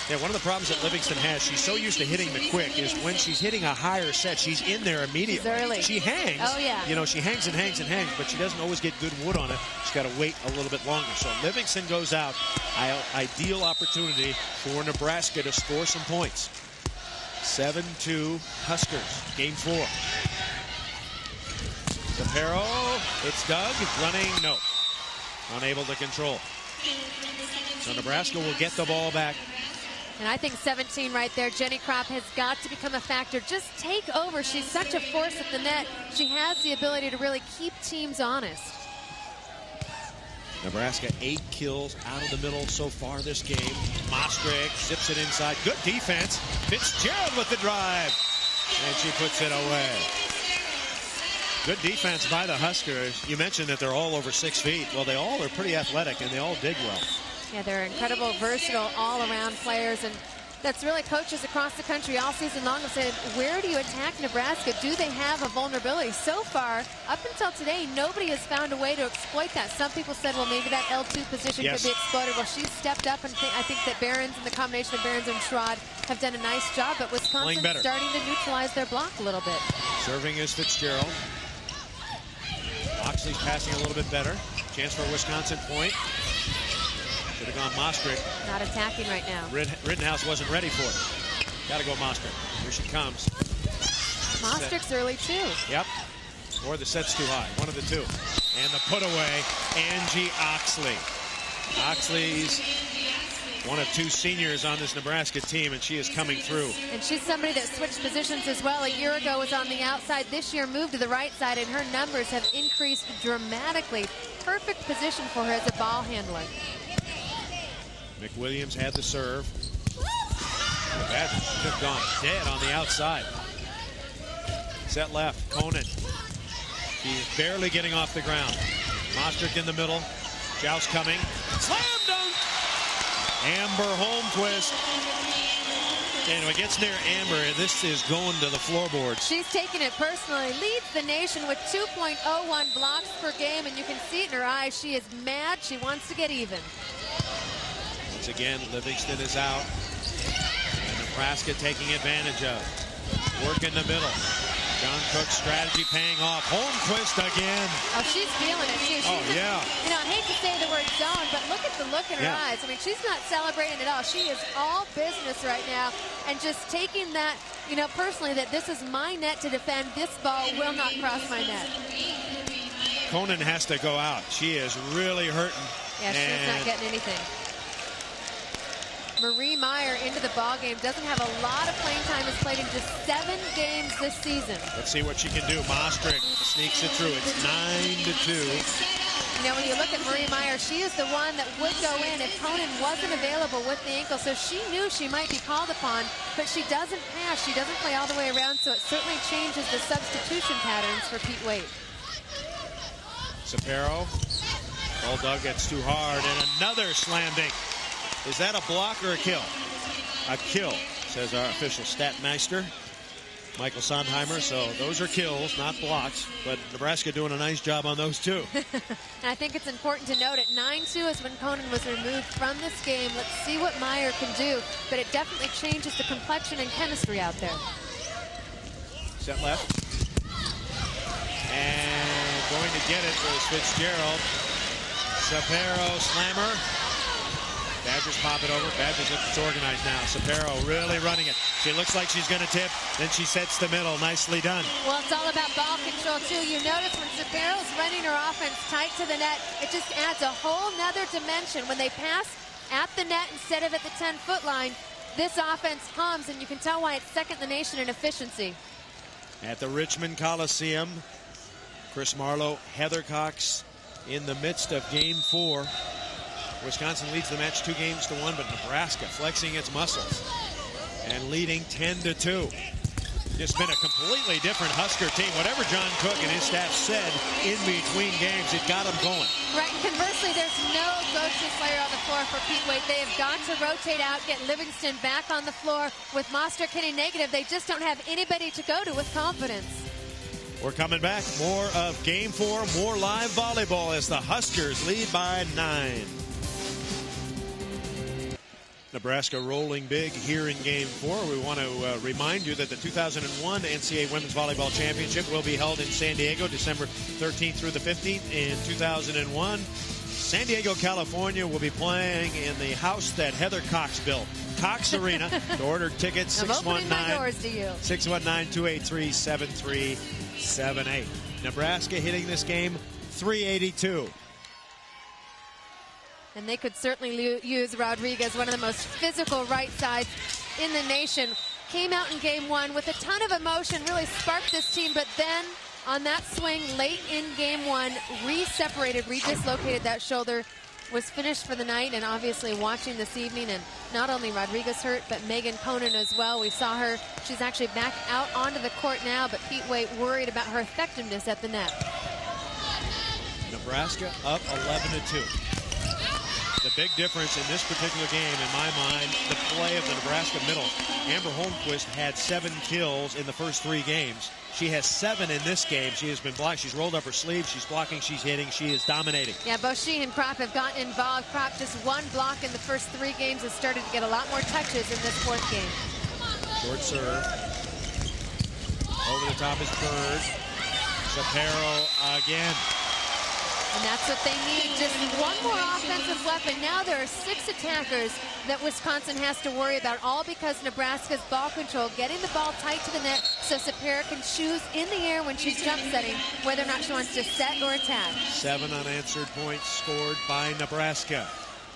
Yeah, one of the problems that Livingston has, she's so used to hitting the quick, is when she's hitting a higher set, she's in there immediately. She's early. She hangs. Oh, yeah. You know, she hangs and hangs and hangs, but she doesn't always get good wood on it. She's got to wait a little bit longer. So Livingston goes out. Ideal opportunity for Nebraska to score some points. 7-2 Huskers. Game 4. Zapero. It's Doug. Running. No. Unable to control. So Nebraska will get the ball back. And I think 17 right there. Jenny Kropp has got to become a factor. Just take over. She's such a force at the net. She has the ability to really keep teams honest. Nebraska 8 kills out of the middle so far this game. Mostrick zips it inside. Good defense. Fitzgerald with the drive. And she puts it away. Good defense by the Huskers. You mentioned that they're all over 6 feet. Well, they all are pretty athletic, and they all dig well. Yeah, they're incredible, versatile, all-around players, and that's really coaches across the country all season long have said, where do you attack Nebraska? Do they have a vulnerability? So far, up until today, nobody has found a way to exploit that. Some people said, well, maybe that L2 position could be exploited. Well, she's stepped up, and I think that Behrens and the combination of Behrens and Schrod have done a nice job, but Wisconsin's starting to neutralize their block a little bit. Serving is Fitzgerald. Oxley's passing a little bit better. Chance for a Wisconsin point. Should have gone Mostrick. Not attacking right now. Rittenhouse wasn't ready for it. Got to go Mostrick. Here she comes. Mostrick's early too. Yep. Or the set's too high. One of the two. And the put away, Angie Oxley. Oxley's one of 2 seniors on this Nebraska team, and she is coming through. And she's somebody that switched positions as well. A year ago was on the outside. This year moved to the right side, and her numbers have increased dramatically. Perfect position for her as a ball handler. McWilliams had the serve. That could have gone dead on the outside. Set left, Conan. He's barely getting off the ground. Mostrick in the middle. Joust coming. Slam dunk! Amber Holmquist. And when it gets near Amber, this is going to the floorboards. She's taking it personally. Leads the nation with 2.01 blocks per game, and you can see it in her eyes. She is mad. She wants to get even. Once again, Livingston is out. And Nebraska taking advantage of. Work in the middle. John Cook's strategy paying off. Holmquist again. Oh, she's feeling it too. Yeah. You know, I hate to say the word zone, but look at the look in her eyes. I mean, she's not celebrating at all. She is all business right now, and just taking that, you know, personally, that this is my net to defend. This ball will not cross my net. Conan has to go out. She is really hurting. Yeah, she's not getting anything. Marie Meyer into the ball game. Doesn't have a lot of playing time. Has played in just 7 games this season. Let's see what she can do. Mostrick sneaks it through. It's 9-2. You know, when you look at Marie Meyer, she is the one that would go in if Conan wasn't available with the ankle. So she knew she might be called upon, but she doesn't pass. She doesn't play all the way around, so it certainly changes the substitution patterns for Pete Waite. Zapero. Bulldog gets too hard, and another slam dink. Is that a block or a kill? A kill, says our official Statmeister, Michael Sondheimer. So those are kills, not blocks. But Nebraska doing a nice job on those too. And I think it's important to note at 9-2 is when Conan was removed from this game. Let's see what Meyer can do. But it definitely changes the complexion and chemistry out there. Set left. And going to get it was Fitzgerald. Zapero slammer. Badgers pop it over. Badgers looks organized now. Zapero really running it. She looks like she's going to tip. Then she sets the middle. Nicely done. Well, it's all about ball control, too. You notice when Zapero's running her offense tight to the net, it just adds a whole nother dimension. When they pass at the net instead of at the 10-foot line, this offense hums, and you can tell why it's second in the nation in efficiency. At the Richmond Coliseum, Chris Marlowe, Heather Cox in the midst of Game 4. Wisconsin leads the match 2-1, but Nebraska flexing its muscles and leading 10-2. It's been a completely different Husker team. Whatever John Cook and his staff said in between games, it got them going. Right, and conversely, there's no go-to player on the floor for Pete Wade. They have got to rotate out, get Livingston back on the floor. With Moster Kinney negative, they just don't have anybody to go to with confidence. We're coming back. More of Game 4, more live volleyball as the Huskers lead by 9. Nebraska rolling big here in Game 4. We want to remind you that the 2001 NCAA Women's Volleyball Championship will be held in San Diego December 13th through the 15th. In 2001, San Diego, California will be playing in the house that Heather Cox built, Cox Arena. To order tickets, 619-283-7378. Nebraska hitting this game 382. And they could certainly use Rodriguez, one of the most physical right sides in the nation. Came out in Game 1 with a ton of emotion, really sparked this team, but then on that swing late in Game 1, re-dislocated that shoulder, was finished for the night. And obviously watching this evening, and not only Rodriguez hurt, but Megan Conan as well. We saw her. She's actually back out onto the court now, but Pete Wade worried about her effectiveness at the net. Nebraska up 11-2. The big difference in this particular game, in my mind, the play of the Nebraska middle. Amber Holmquist had 7 kills in the first 3 games. She has 7 in this game. She has been blocked. She's rolled up her sleeve. She's blocking. She's hitting. She is dominating. Yeah, both she and Kropp have gotten involved. Kropp just 1 block in the first 3 games, has started to get a lot more touches in this 4th game. Short serve. Over the top is Bird. Sapero again. And that's what they need, just one more offensive weapon. Now there are 6 attackers that Wisconsin has to worry about, all because Nebraska's ball control, getting the ball tight to the net so Sapero can choose in the air when she's jump setting, whether or not she wants to set or attack. 7 unanswered points scored by Nebraska.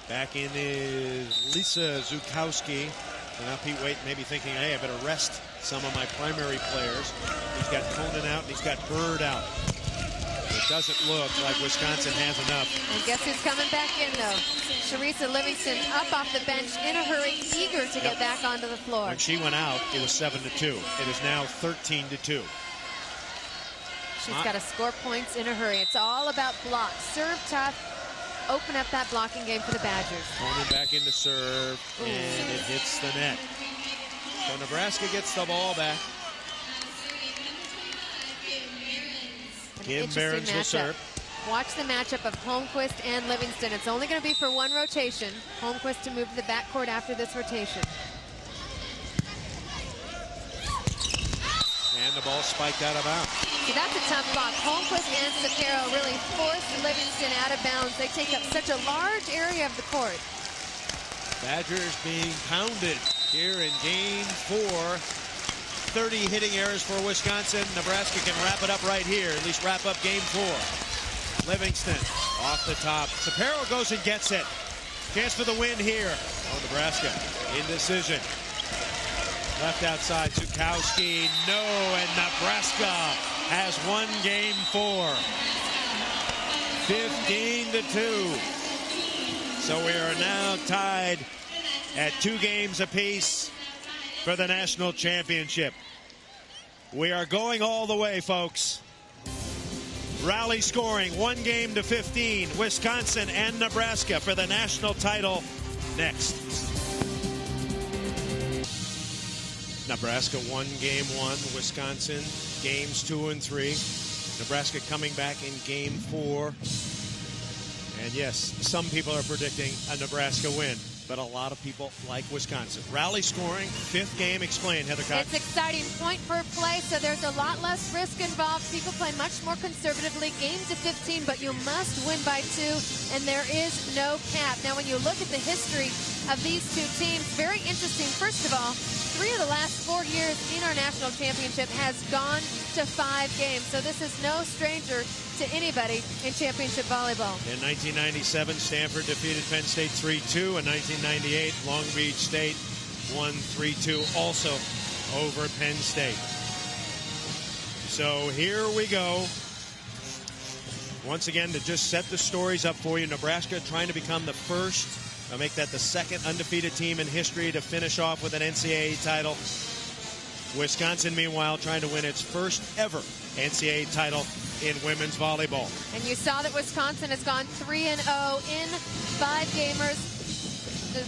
Back in is Lisa Zukowski. So now Pete Wade may be thinking, hey, I better rest some of my primary players. He's got Conan out and he's got Bird out. It doesn't look like Wisconsin has enough. And guess who's coming back in, though? Sharisa Livingston up off the bench in a hurry, eager to get back onto the floor. When she went out, it was 7-2. It is now 13-2. She's got to score points in a hurry. It's all about blocks. Serve tough. Open up that blocking game for the Badgers. Conan back into serve, and it hits the net. So Nebraska gets the ball back. Kim Behrens will serve. Watch the matchup of Holmquist and Livingston. It's only going to be for 1 rotation. Holmquist to move to the backcourt after this rotation. And the ball spiked out of bounds. See, that's a tough block. Holmquist and Sapero really forced Livingston out of bounds. They take up such a large area of the court. Badgers being pounded here in Game 4. 30 hitting errors for Wisconsin. Nebraska can wrap it up right here, at least wrap up Game 4. Livingston off the top. Sapero goes and gets it. Chance for the win here. Oh, Nebraska, indecision. Left outside, Zukowski, no, and Nebraska has won Game 4. 15-2. So we are now tied at 2 games apiece for the national championship. We are going all the way, folks. Rally scoring 1-15, Wisconsin and Nebraska for the national title next. Nebraska won Game 1, Wisconsin Games 2 and 3. Nebraska coming back in Game 4. And yes, some people are predicting a Nebraska win, but a lot of people like Wisconsin. Rally scoring, 5th game. Explain, Heather Cox. It's exciting. Point per play, so there's a lot less risk involved. People play much more conservatively. Games of 15, but you must win by 2, and there is no cap. Now, when you look at the history of these 2 teams, very interesting. First of all, 3 of the last 4 years in our national championship has gone to 5 games. So this is no stranger to anybody in championship volleyball. In 1997, Stanford defeated Penn State 3-2. In 1998, Long Beach State won 3-2, also over Penn State. So here we go. Once again, to just set the stories up for you, Nebraska trying to become the first, make that the 2nd undefeated team in history to finish off with an NCAA title. Wisconsin, meanwhile, trying to win its first ever NCAA title in women's volleyball. And you saw that Wisconsin has gone 3-0 in 5 gamers.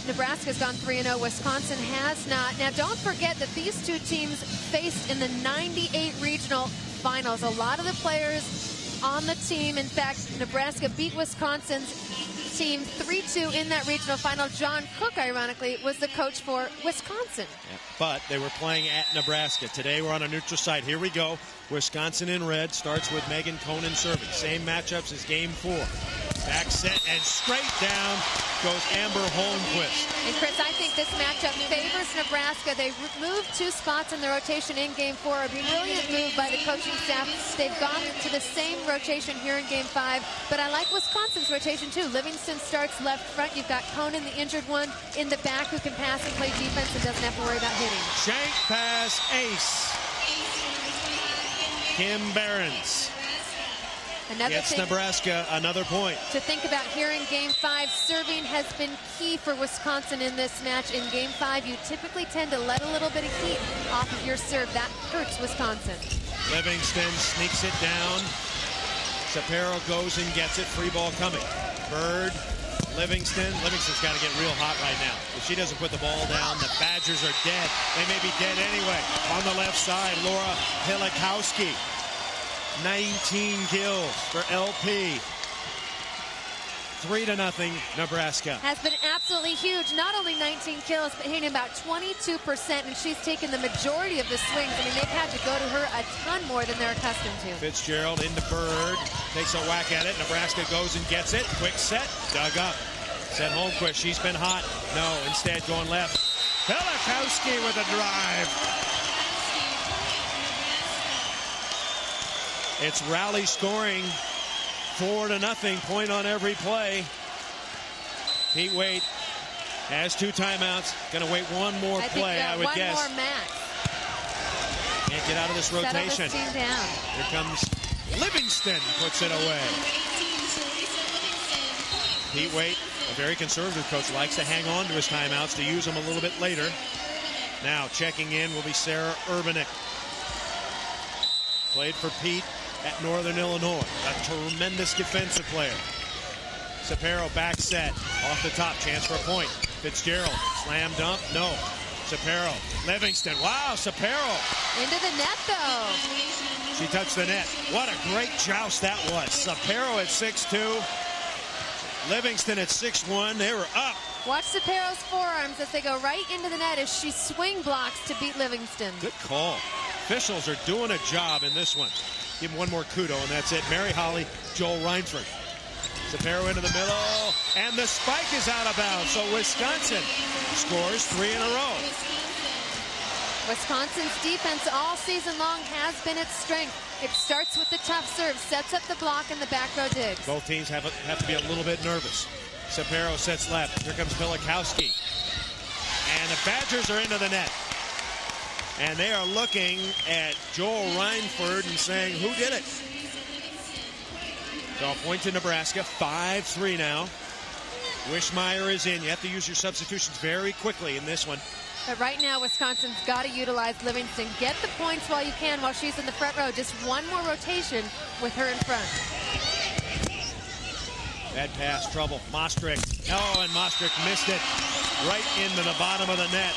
Nebraska's gone 3-0. Wisconsin has not. Now, don't forget that these two teams faced in the 98 regional finals. A lot of the players on the team. In fact, Nebraska beat Wisconsin's team 3-2 in that regional final. John Cook, ironically, was the coach for Wisconsin. Yeah, but they were playing at Nebraska. Today we're on a neutral site. Here we go. Wisconsin in red starts with Megan Conan serving. Same matchups as game 4. Back set and straight down goes Amber Holmquist. And Chris, I think this matchup favors Nebraska. They moved 2 spots in the rotation in game 4. A brilliant move by the coaching staff. They've gone to the same rotation here in game 5. But I like Wisconsin's rotation too. Livingston starts left front. You've got Conan, the injured one, in the back who can pass and play defense and doesn't have to worry about hitting. Shank pass, ace. Kim Behrens gets Nebraska another point. To think about here in game 5, serving has been key for Wisconsin in this match. In game 5, you typically tend to let a little bit of heat off of your serve. That hurts Wisconsin. Livingston sneaks it down. Sapero goes and gets it. Free ball coming. Bird, Livingston. Livingston's got to get real hot right now. If she doesn't put the ball down, the Badgers are dead. They may be dead anyway. On the left side, Laura Hilikowski. 19 kills for LP. 3-0 Nebraska. Has been absolutely huge. Not only 19 kills, but hitting about 22%, and she's taken the majority of the swings. I mean, they've had to go to her a ton more than they're accustomed to. Fitzgerald into Bird. Takes a whack at it. Nebraska goes and gets it. Quick set. Dug up. Set Holmquist. She's been hot. No, instead going left. Hilikowski with a drive. It's rally scoring, 4-0, point on every play. Pete Waite has 2 timeouts. Going to wait one more play, I would guess. One more match. Can't get out of this rotation. Settle this team down. Here comes Livingston, puts it away. Pete Waite, a very conservative coach, likes to hang on to his timeouts to use them a little bit later. Now checking in will be Sarah Urbanek. Played for Pete at Northern Illinois. A tremendous defensive player. Sapero back set. Off the top. Chance for a point. Fitzgerald. Slam dunk. No. Sapero. Livingston. Wow, Sapero. Into the net, though. She touched the net. What a great joust that was. Sapero at 6'2". Livingston at 6'1". They were up. Watch Sapero's forearms as they go right into the net as she swing blocks to beat Livingston. Good call. Officials are doing a job in this one. Give him one more kudo, and that's it. Mary Holly, Joel Reinford. Sapero into the middle, and the spike is out of bounds. So Wisconsin scores 3 in a row. Wisconsin's defense all season long has been its strength. It starts with the tough serve, sets up the block, and the back row digs. Both teams have to be a little bit nervous. Sapero sets left. Here comes Hilikowski. And the Badgers are into the net. And they are looking at Joel Reinford and saying, who did it? So a point to Nebraska, 5-3 now. Wishmeyer is in. You have to use your substitutions very quickly in this one. But right now, Wisconsin's got to utilize Livingston. Get the points while you can while she's in the front row. Just one more rotation with her in front. Bad pass, trouble. Mostrick. Oh, and Mostrick missed it right into the bottom of the net.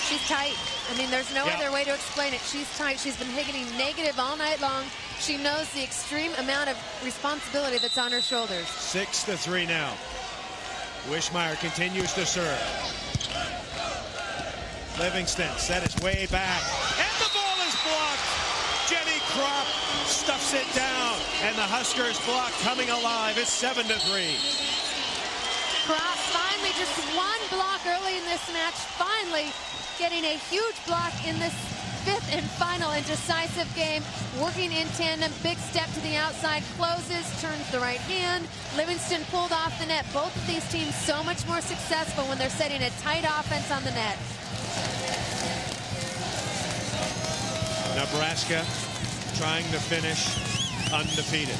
She's tight. I mean, there's no other way to explain it. She's tight. She's been hitting negative all night long. She knows the extreme amount of responsibility that's on her shoulders. 6-3 now. Wishmeyer continues to serve. Livingston set his way back. And the ball is blocked. Jenny Kropp stuffs it down. And the Huskers block coming alive. It's 7-3. Kropp finally just one block early in this match. Finally getting a huge block in this 5th and final and decisive game. Working in tandem, big step to the outside, closes, turns the right hand. Livingston pulled off the net. Both of these teams so much more successful when they're setting a tight offense on the net. Nebraska trying to finish undefeated.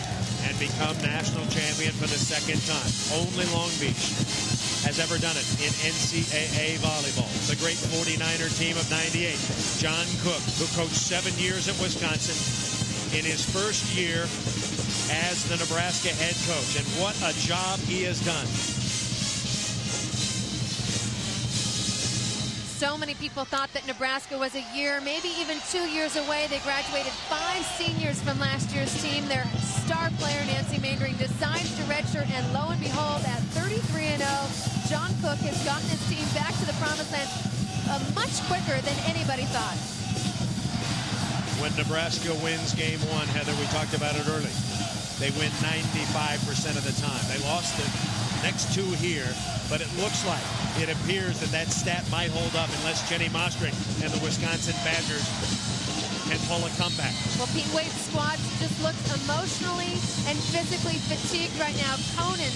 and become national champion for the second time. Only Long Beach has ever done it in NCAA volleyball. The great 49er team of '98. John Cook, who coached 7 years at Wisconsin, in his first year as the Nebraska head coach. And what a job he has done. So many people thought that Nebraska was a year, maybe even 2 years away. They graduated 5 seniors from last year's team. Their star player, Nancy Mandering, decides to redshirt, and lo and behold, at 33-0, John Cook has gotten his team back to the promised land much quicker than anybody thought. When Nebraska wins game 1, Heather, we talked about it early, they win 95% of the time. They lost the next 2 here, but it looks like, it appears that stat might hold up unless Jenny Mostrick and the Wisconsin Badgers can pull a comeback. Well, Pete Waite's squad just looks emotionally and physically fatigued right now. Conan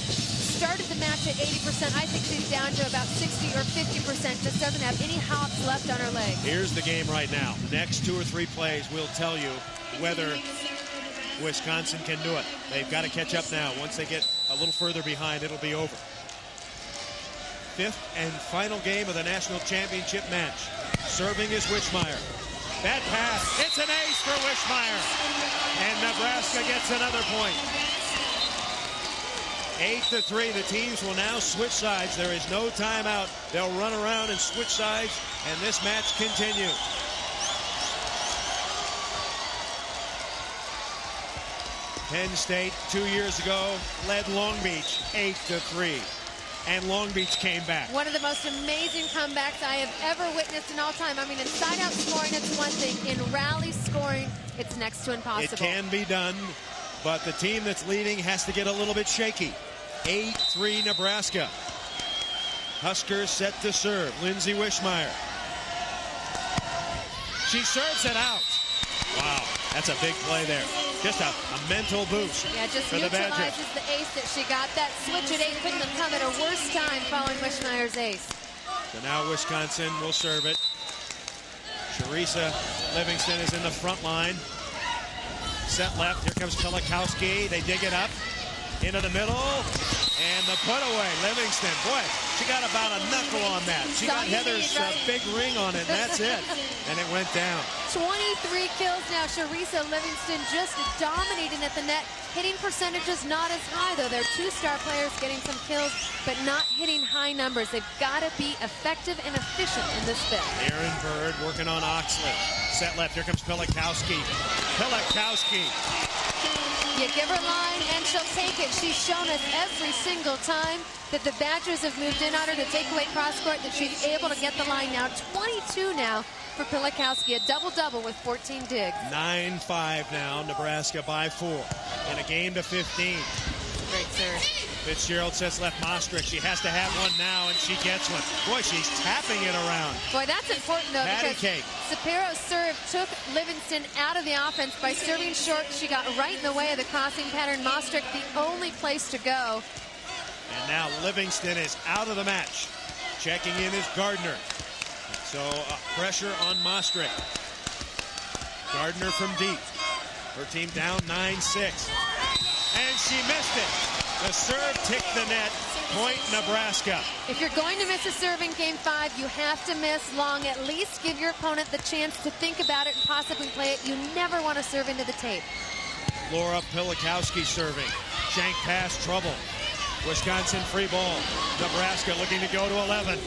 started the match at 80%. I think she's down to about 60 or 50%. Just doesn't have any hops left on her leg. Here's the game right now. The next 2 or 3 plays will tell you whether Wisconsin can do it. They've got to catch up now. Once they get a little further behind, it'll be over. 5th and final game of the national championship match. Serving is Wishmeyer. That pass, it's an ace for Wishmeyer. And Nebraska gets another point. 8-3, the teams will now switch sides. There is no timeout. They'll run around and switch sides, and this match continues. Penn State 2 years ago led Long Beach 8-3. And Long Beach came back. One of the most amazing comebacks I have ever witnessed in all time. I mean, in side-out scoring, it's one thing. In rally scoring, it's next to impossible. It can be done, but the team that's leading has to get a little bit shaky. 8-3 Nebraska. Huskers set to serve. Lindsay Wishmeyer. She serves it out. Wow, that's a big play there. Just a mental boost. Yeah, just for the Badgers. neutralizes the ace that she got. That switch at 8 couldn't have come at a worse time following Wishmeyer's ace. So now Wisconsin will serve it. Teresa Livingston is in the front line. Set left. Here comes Pilikowski. They dig it up into the middle. And the put away. Livingston. Boy, she got about a knuckle on that. She got Heather's big ring on it, and that's it. And it went down. 23 kills now. Teresa Livingston just dominating at the net. Hitting percentages not as high, though. They're 2 star players getting some kills, but not hitting high numbers. They've got to be effective and efficient in this bit. Aaron Bird working on Oxley. Set left. Here comes Pilikowski. Pilikowski. You give her line and she'll take it. She's shown us every single time that the Badgers have moved in on her to take away cross court that she's able to get the line now. 22 now for Pilikowski, a double-double with 14 digs. 9-5 now, Nebraska by 4 in a game to 15. Great serve. Fitzgerald sets left Mostrick. She has to have one now, and she gets one. Boy, she's tapping it around. Boy, that's important, though, Patty because cake. Sapero's serve took Livingston out of the offense by serving short. She got right in the way of the crossing pattern. Mostrick, the only place to go. And now Livingston is out of the match. Checking in is Gardner. So pressure on Mostrick. Gardner from deep. Her team down 9-6. And she missed it. The serve ticked the net. Point Nebraska. If you're going to miss a serve in Game 5, you have to miss long. At least give your opponent the chance to think about it and possibly play it. You never want to serve into the tape. Laura Pilikowski serving. Shank pass, trouble. Wisconsin free ball. Nebraska looking to go to 11.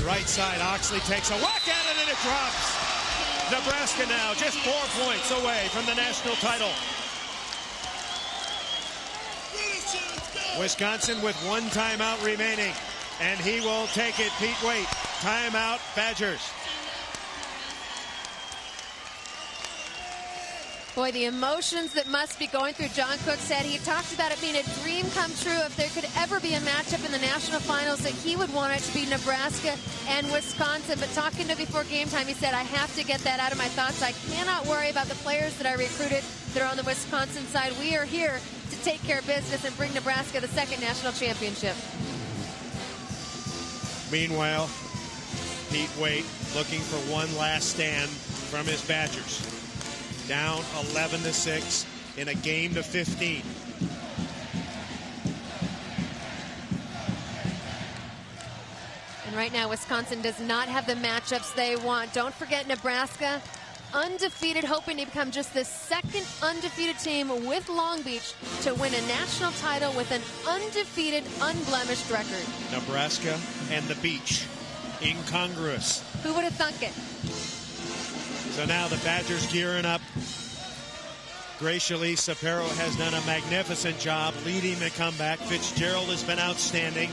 Right side, Oxley takes a whack at it and it drops. Nebraska now just 4 points away from the national title. Wisconsin with 1 timeout remaining, and he will take it. Pete Waite, timeout, Badgers. Boy, the emotions that must be going through John Cook's head. He talked about it being a dream come true. If there could ever be a matchup in the national finals, that he would want it to be Nebraska and Wisconsin. But talking to before game time, he said, I have to get that out of my thoughts. I cannot worry about the players that I recruited that are on the Wisconsin side. We are here to take care of business and bring Nebraska the 2nd national championship. Meanwhile, Pete Waite looking for one last stand from his Badgers. Down 11-6 in a game to 15. And right now, Wisconsin does not have the matchups they want. Don't forget Nebraska, undefeated, hoping to become just the second undefeated team with Long Beach to win a national title with an undefeated, unblemished record. Nebraska and the Beach, incongruous. Who would have thunk it? So now the Badgers gearing up. Gracially, Sapero has done a magnificent job leading the comeback. Fitzgerald has been outstanding.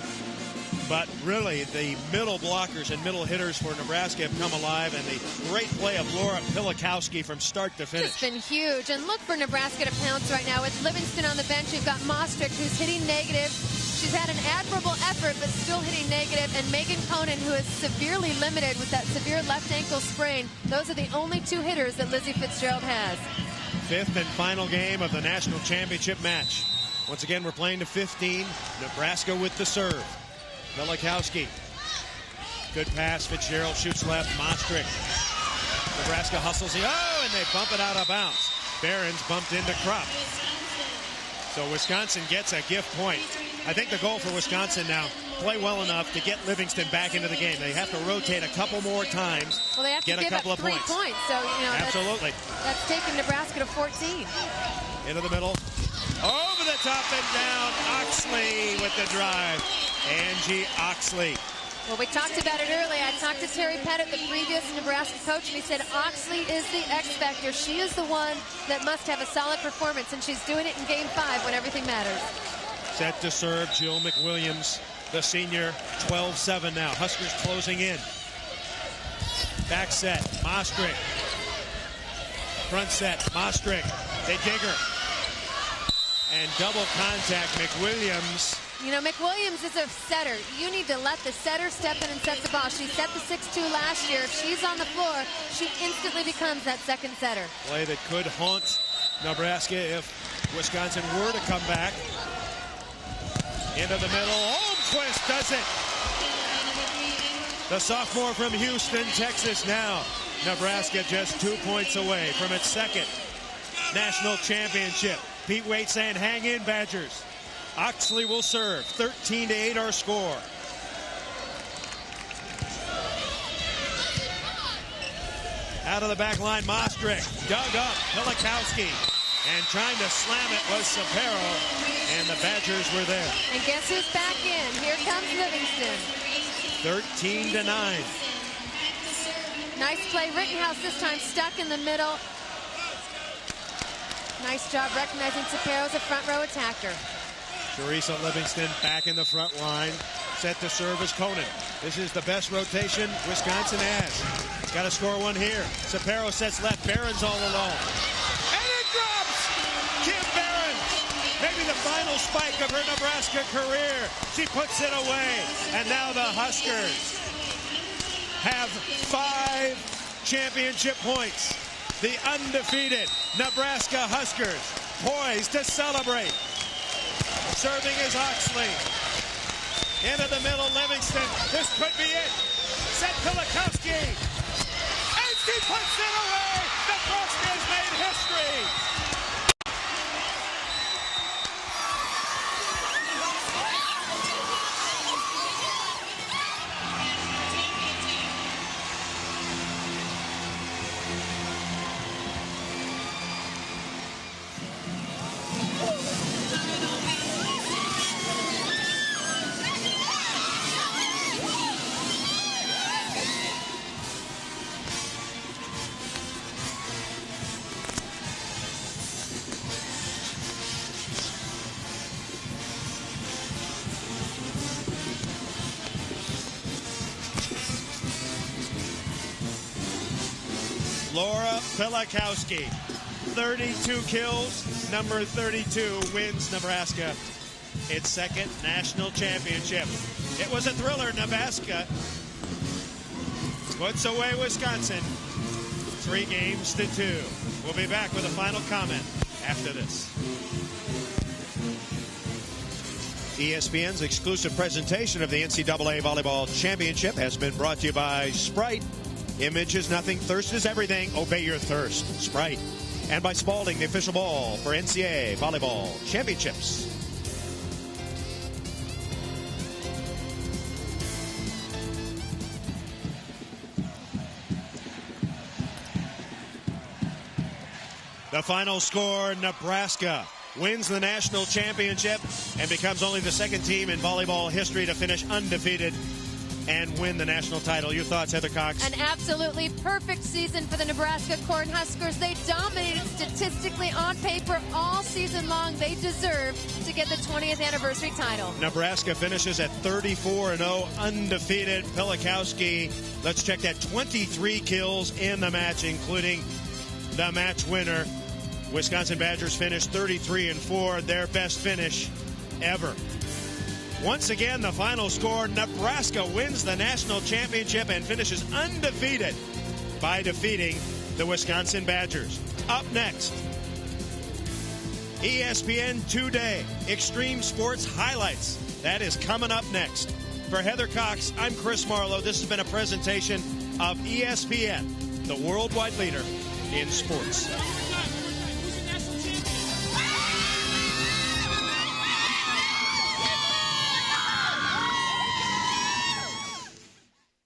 But really, the middle blockers and middle hitters for Nebraska have come alive, and the great play of Laura Pilikowski from start to finish. It's been huge. And look for Nebraska to pounce right now. With Livingston on the bench, you've got Mostrick, who's hitting negative. She's had an admirable effort, but still hitting negative. And Megan Conan, who is severely limited with that severe left ankle sprain. Those are the only two hitters that Lizzie Fitzgerald has. Fifth and final game of the national championship match. Once again, we're playing to 15. Nebraska with the serve. Pilikowski. Good pass. Fitzgerald shoots left. Mostrick. Nebraska hustles. And they bump it out of bounds. Barron's bumped into Krupp. So Wisconsin gets a gift point. I think the goal for Wisconsin now, play well enough to get Livingston back into the game. They have to rotate a couple more times. Well, they have to get give a couple up of 3 points. So, absolutely. That's taking Nebraska to 14. Into the middle. Over the top and down. Oxley with the drive. Angie Oxley. Well, we talked about it earlier. I talked to Terry Pettit, the previous Nebraska coach, and he said Oxley is the X factor. She is the one that must have a solid performance, and she's doing it in Game 5 when everything matters. Set to serve, Jill McWilliams, the senior, 12-7 now. Huskers closing in. Back set, Mostrick. Front set, Mostrick. They dig her. And double contact, McWilliams. You know, McWilliams is a setter. You need to let the setter step in and set the ball. She set the 6-2 last year. If she's on the floor, she instantly becomes that second setter. Play that could haunt Nebraska if Wisconsin were to come back. Into the middle. Holmquist does it. The sophomore from Houston, Texas now. Nebraska just 2 points away from its second national championship. Pete Waite saying, hang in, Badgers. Oxley will serve. 13-8 our score. Out of the back line, Mostrick. Dug up, Pilikowski. And trying to slam it was Sapero. And the Badgers were there. And guess who's back in? Here comes Livingston. 13-9. Nice play. Rittenhouse this time stuck in the middle. Nice job recognizing Sapero as a front row attacker. Teresa Livingston back in the front line. Set to serve as Conan. This is the best rotation Wisconsin has. Got to score one here. Sapero sets left. Barron's all alone. And it drops! Kim Barron. Maybe the final spike of her Nebraska career. She puts it away. And now the Huskers have 5 championship points. The undefeated Nebraska Huskers poised to celebrate. Serving is Oxley. Into the middle, Livingston. This could be it. Set Pilikowski. And she puts it away. Nebraska has made history. Laura Pilikowski, 32 kills, number 32 wins Nebraska its second national championship. It was a thriller. Nebraska puts away Wisconsin 3-2. We'll be back with a final comment after this. ESPN's exclusive presentation of the NCAA Volleyball Championship has been brought to you by Sprite. Image is nothing, thirst is everything. Obey your thirst. Sprite. and by Spalding, the official ball for NCAA Volleyball Championships. The final score, Nebraska wins the national championship and becomes only the second team in volleyball history to finish undefeated and win the national title. Your thoughts, Heather Cox? An absolutely perfect season for the Nebraska Cornhuskers. They dominated statistically on paper all season long. They deserve to get the 20th anniversary title. Nebraska finishes at 34-0, undefeated. Pilikowski, let's check that, 23 kills in the match, including the match winner. Wisconsin Badgers finished 33-4, their best finish ever. Once again, the final score, Nebraska wins the national championship and finishes undefeated by defeating the Wisconsin Badgers. Up next, ESPN Today, Extreme Sports Highlights. That is coming up next. For Heather Cox, I'm Chris Marlowe. This has been a presentation of ESPN, the worldwide leader in sports.